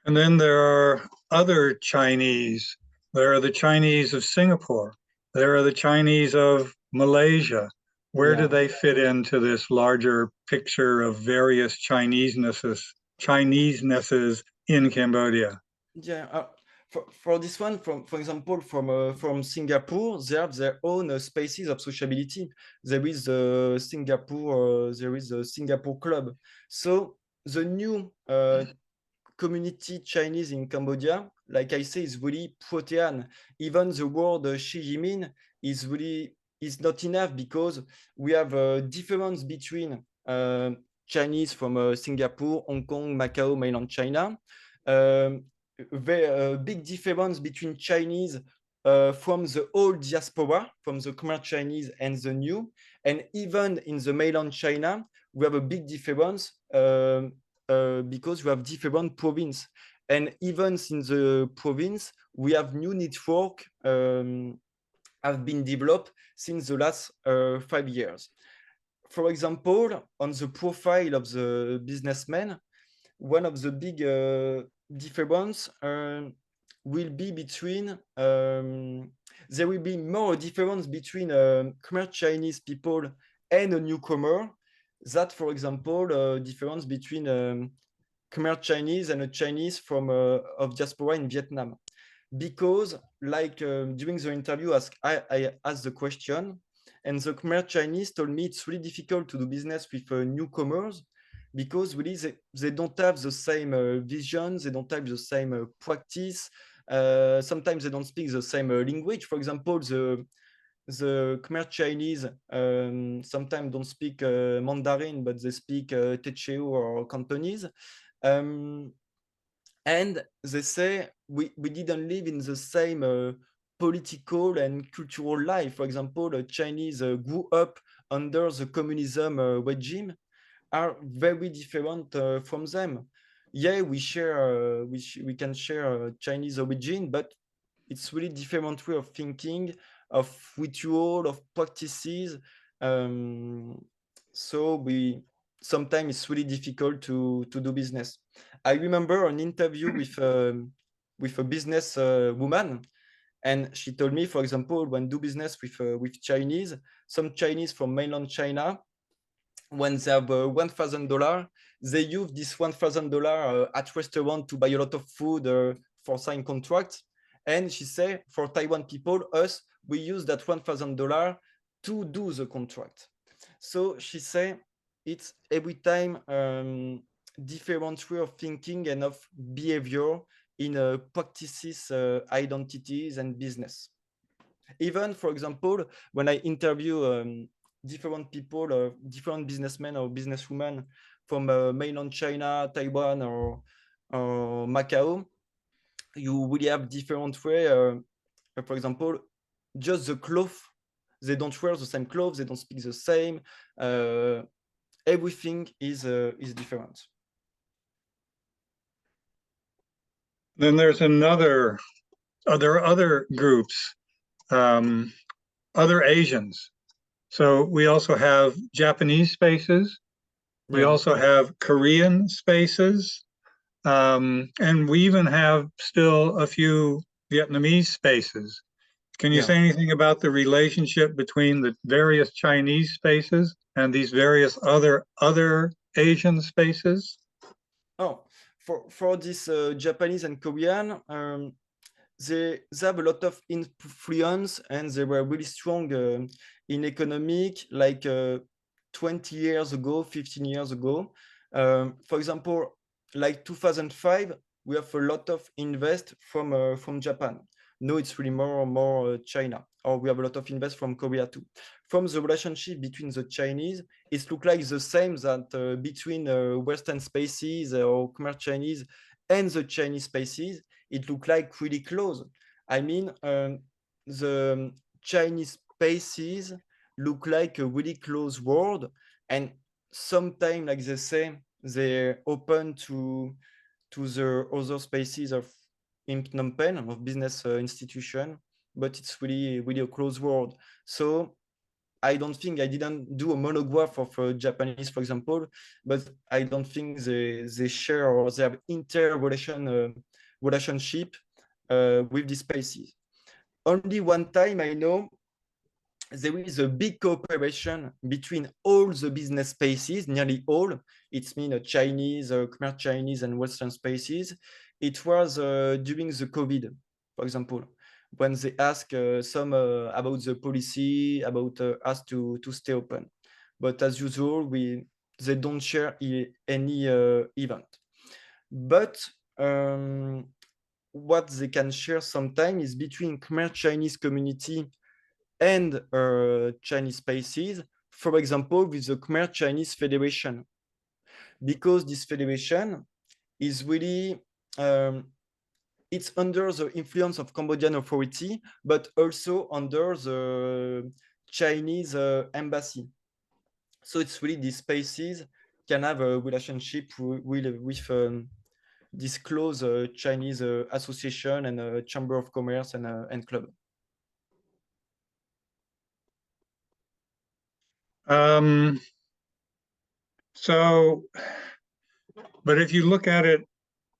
And then there are other Chinese. There are the Chinese of Singapore. There are the Chinese of Malaysia. Where do they fit into this larger picture of various Chinesenesses in Cambodia? Yeah, for this one, for example, from Singapore, they have their own spaces of sociability. There is a Singapore Club. So the new community Chinese in Cambodia, like I say, is really protean. Even the word Xi Jinping is not enough, because we have a difference between Chinese from Singapore, Hong Kong, Macau, mainland China. Big difference between Chinese from the old diaspora, from the Khmer Chinese and the new. And even in the mainland China, we have a big difference because we have different provinces. And even in the province, we have new network have been developed since the last 5 years. For example, on the profile of the businessman, one of the big difference will be between there will be more difference between Khmer Chinese people and a newcomer that, for example, difference between Khmer Chinese and a Chinese from of diaspora in Vietnam. Because like during the interview, I asked the question, and the Khmer Chinese told me it's really difficult to do business with newcomers because really they don't have the same vision, they don't have the same practice. Sometimes they don't speak the same language. For example, the Khmer Chinese sometimes don't speak Mandarin, but they speak Teochew or Cantonese. And they say we didn't live in the same political and cultural life. For example, Chinese grew up under the communism regime, are very different from them. Yeah, we share, we can share Chinese origin, but it's really different way of thinking, of ritual, of practices. So we sometimes it's really difficult to do business. I remember an interview with a business woman, and she told me, for example, when do business with Chinese, some Chinese from mainland China, when they have $1,000, they use this $1,000 at restaurant to buy a lot of food for sign contracts. And she said, for Taiwan people, us, we use that $1,000 to do the contract. So she said, it's every time different way of thinking and of behavior in practices, identities, and business. Even, for example, when I interview different people, different businessmen or businesswomen from mainland China, Taiwan, or Macau, you really have different way. For example, just the clothes, they don't wear the same clothes, they don't speak the same. Everything is different. Then there's there are other groups, other Asians. So we also have Japanese spaces. We also have Korean spaces. And we even have still a few Vietnamese spaces. Can you say anything about the relationship between the various Chinese spaces and these various other Asian spaces? Oh, for this Japanese and Korean, they have a lot of influence, and they were really strong in economic, like 20 years ago, 15 years ago. For example, like 2005, we have a lot of invest from Japan. No, it's really more China, or we have a lot of invest from Korea too. From the relationship between the Chinese, it looks like the same that between Western spaces or Khmer Chinese and the Chinese spaces, it looked like really close. I mean, the Chinese spaces look like a really close world, and sometimes, like they say, they're open to the other spaces of in Phnom Penh of business institution, but it's really a close world. So I don't think I didn't do a monograph of Japanese, for example, but I don't think they share or they have relationship with these spaces. Only one time I know there is a big cooperation between all the business spaces, nearly all. It's mean Chinese, Khmer Chinese, and Western spaces. It was during the COVID, for example, when they ask some about the policy, about us to stay open. But as usual, they don't share any event. But what they can share sometimes is between Khmer Chinese community and Chinese spaces, for example, with the Khmer Chinese Federation, because this federation is really it's under the influence of Cambodian authority, but also under the Chinese embassy. So it's really these spaces can have a relationship with this close Chinese association and chamber of commerce and club. So, but if you look at it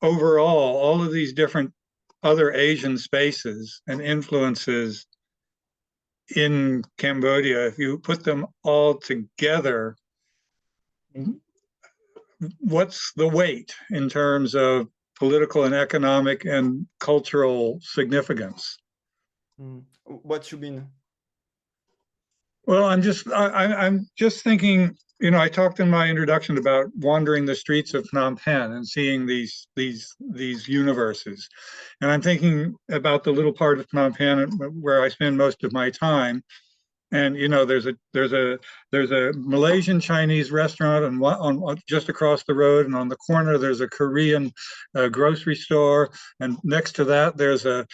overall, all of these different other Asian spaces and influences in Cambodia, if you put them all together, what's the weight in terms of political and economic and cultural significance? What you mean? Well, I'm just thinking, you know, I talked in my introduction about wandering the streets of Phnom Penh and seeing these universes. And I'm thinking about the little part of Phnom Penh where I spend most of my time. And you know, there's a Malaysian Chinese restaurant on just across the road, and on the corner there's a Korean grocery store, and next to that there's a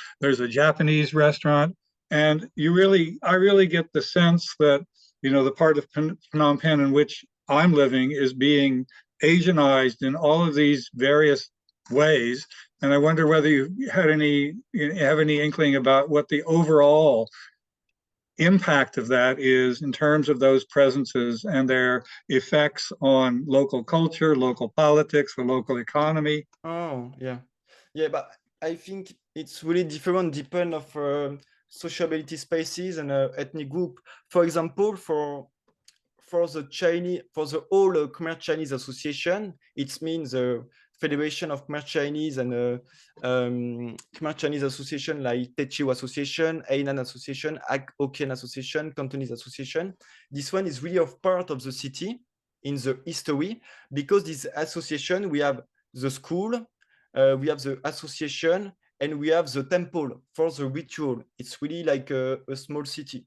Japanese restaurant. And I really get the sense that, you know, the part of Phnom Penh in which I'm living is being Asianized in all of these various ways. And I wonder whether you have any inkling about what the overall impact of that is in terms of those presences and their effects on local culture, local politics, the local economy. Oh, yeah. Yeah, but I think it's really different depend of sociability spaces and ethnic group. For example, for the whole Khmer Chinese Association, it means the Federation of Khmer Chinese and Khmer Chinese Association like Techiu Association, Hainan Association, Hokkien Association, Cantonese Association. This one is really of part of the city in the history, because this association, we have the school, we have the association, and we have the temple for the ritual. It's really like a small city.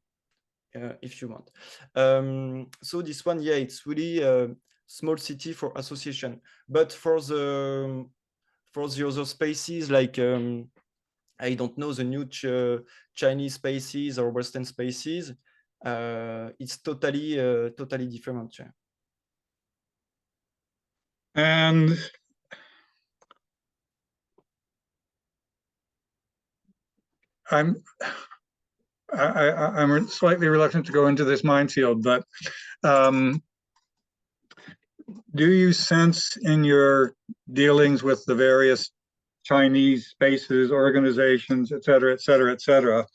If you want. So this one, yeah, it's really a small city for association. But for the other spaces, like I don't know, the new Chinese spaces or Western spaces, it's totally different. Yeah. And I'm slightly reluctant to go into this minefield, but do you sense in your dealings with the various Chinese spaces, organizations, et cetera, et cetera, et cetera,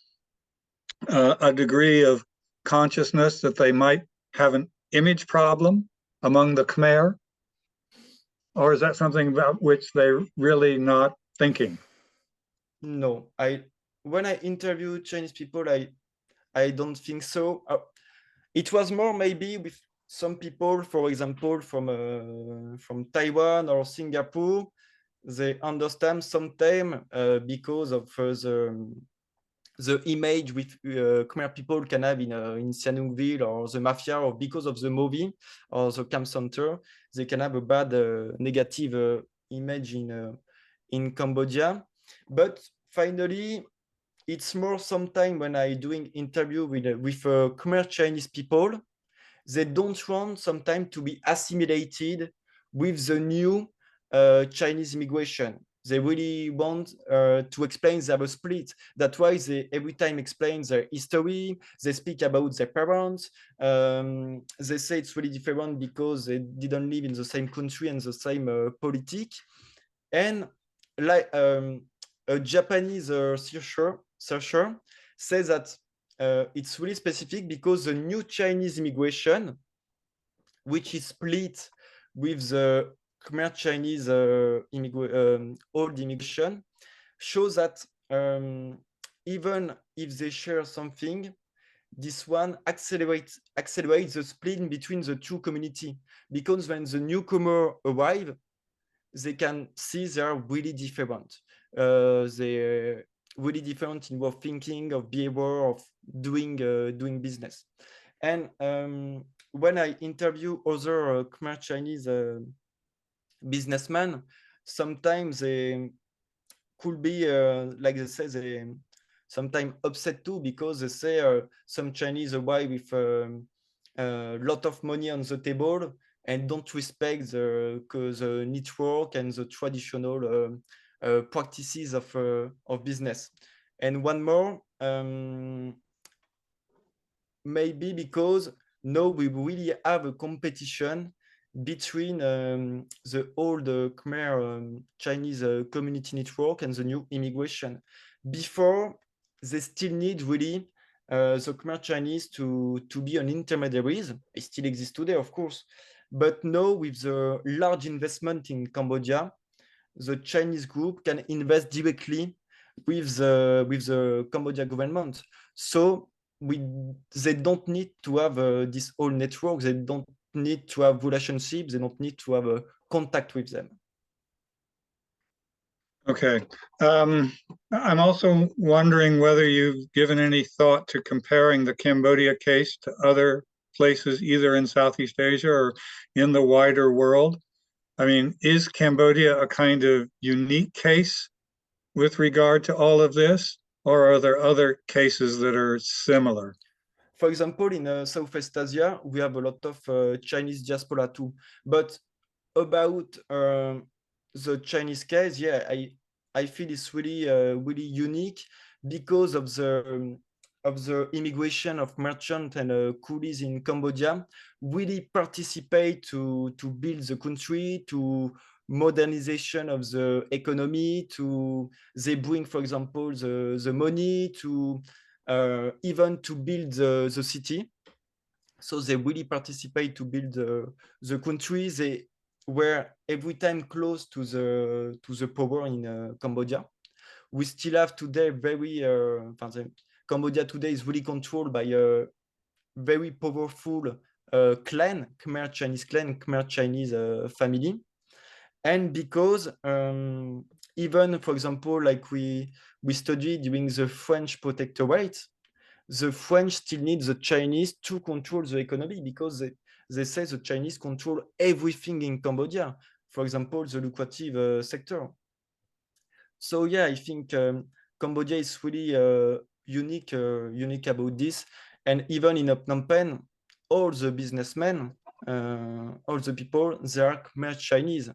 a degree of consciousness that they might have an image problem among the Khmer? Or is that something about which they're really not thinking? No, when I interview Chinese people, I don't think so. It was more maybe with some people, for example, from Taiwan or Singapore. They understand sometimes because of the image with Khmer people can have in Sihanoukville or the mafia, or because of the movie or the camp center, they can have a bad negative image in Cambodia. But finally, it's more sometimes when I doing interview with Khmer Chinese people, they don't want sometimes to be assimilated with the new Chinese immigration. They really want to explain their split. That's why they every time explain their history. They speak about their parents. They say it's really different because they didn't live in the same country and the same politic. And like a Japanese searcher says that it's really specific because the new Chinese immigration, which is split with the Khmer Chinese old immigration, shows that even if they share something, this one accelerates the split between the two communities, because when the newcomer arrive, they can see they are really different. They're really different in of thinking, of behavior, of doing business. And when I interview other Khmer Chinese businessmen, sometimes they could be like they say, they sometimes upset too, because they say some Chinese arrive with lot of money on the table and don't respect the network and the traditional practices of business. And one more, maybe because now we really have a competition between the old Khmer Chinese community network and the new immigration. Before, they still need really the Khmer Chinese to be an intermediaries. It still exists today, of course. But now with the large investment in Cambodia, the Chinese group can invest directly with the Cambodia government. So they don't need to have this whole network. They don't need to have relationships. They don't need to have a contact with them. Okay. I'm also wondering whether you've given any thought to comparing the Cambodia case to other places, either in Southeast Asia or in the wider world. I mean, is Cambodia a kind of unique case with regard to all of this, or are there other cases that are similar? For example, in Southeast Asia, we have a lot of Chinese diaspora too. But about the Chinese case, yeah, I feel it's really really unique because of the immigration of merchants and coolies in Cambodia really participate to build the country, to modernization of the economy, to they bring, for example, the money to even to build the city. So they really participate to build the country. They were every time close to the power in Cambodia. We still have today Cambodia today is really controlled by a very powerful clan, Khmer Chinese clan, Khmer Chinese family. And because even, for example, like we studied during the French protectorate, the French still need the Chinese to control the economy because they say the Chinese control everything in Cambodia, for example, the lucrative sector. So yeah, I think Cambodia is really unique about this. And even in Phnom Penh, all the businessmen, all the people, they are Khmer Chinese.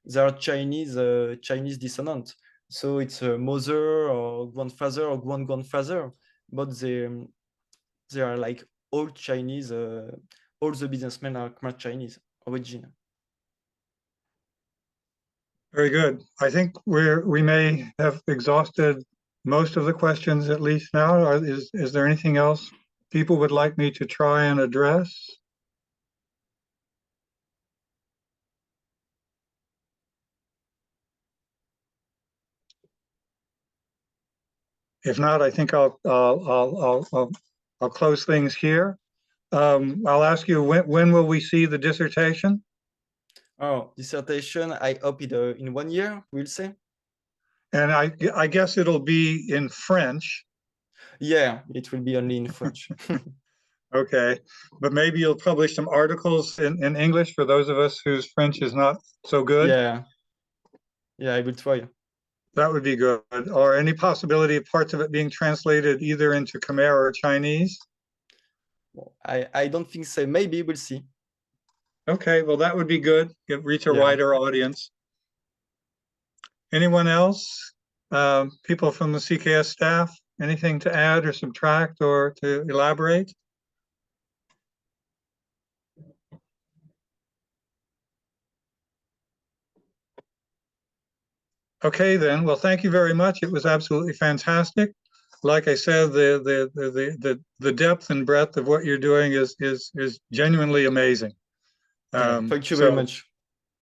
They are Chinese descendant. So it's a mother or grandfather or grandfather, but they are like all Chinese. All the businessmen are Khmer Chinese origin. Very good. I think we may have exhausted most of the questions at least now. Is there anything else people would like me to try and address? If not, I think I'll close things here. I'll ask you, when will we see the dissertation? Oh, dissertation, I hope in 1 year, we'll say. And I guess it'll be in French. Yeah, it will be only in French. Okay, but maybe you'll publish some articles in English for those of us whose French is not so good. Yeah, I will try. That would be good. Or any possibility of parts of it being translated either into Khmer or Chinese? I don't think so. Maybe we'll see. Okay, well, that would be good. Reach a wider audience. Anyone else? People from the CKS staff, anything to add or subtract or to elaborate? Okay, then. Well, thank you very much. It was absolutely fantastic. Like I said, the depth and breadth of what you're doing is genuinely amazing. Thank you very much.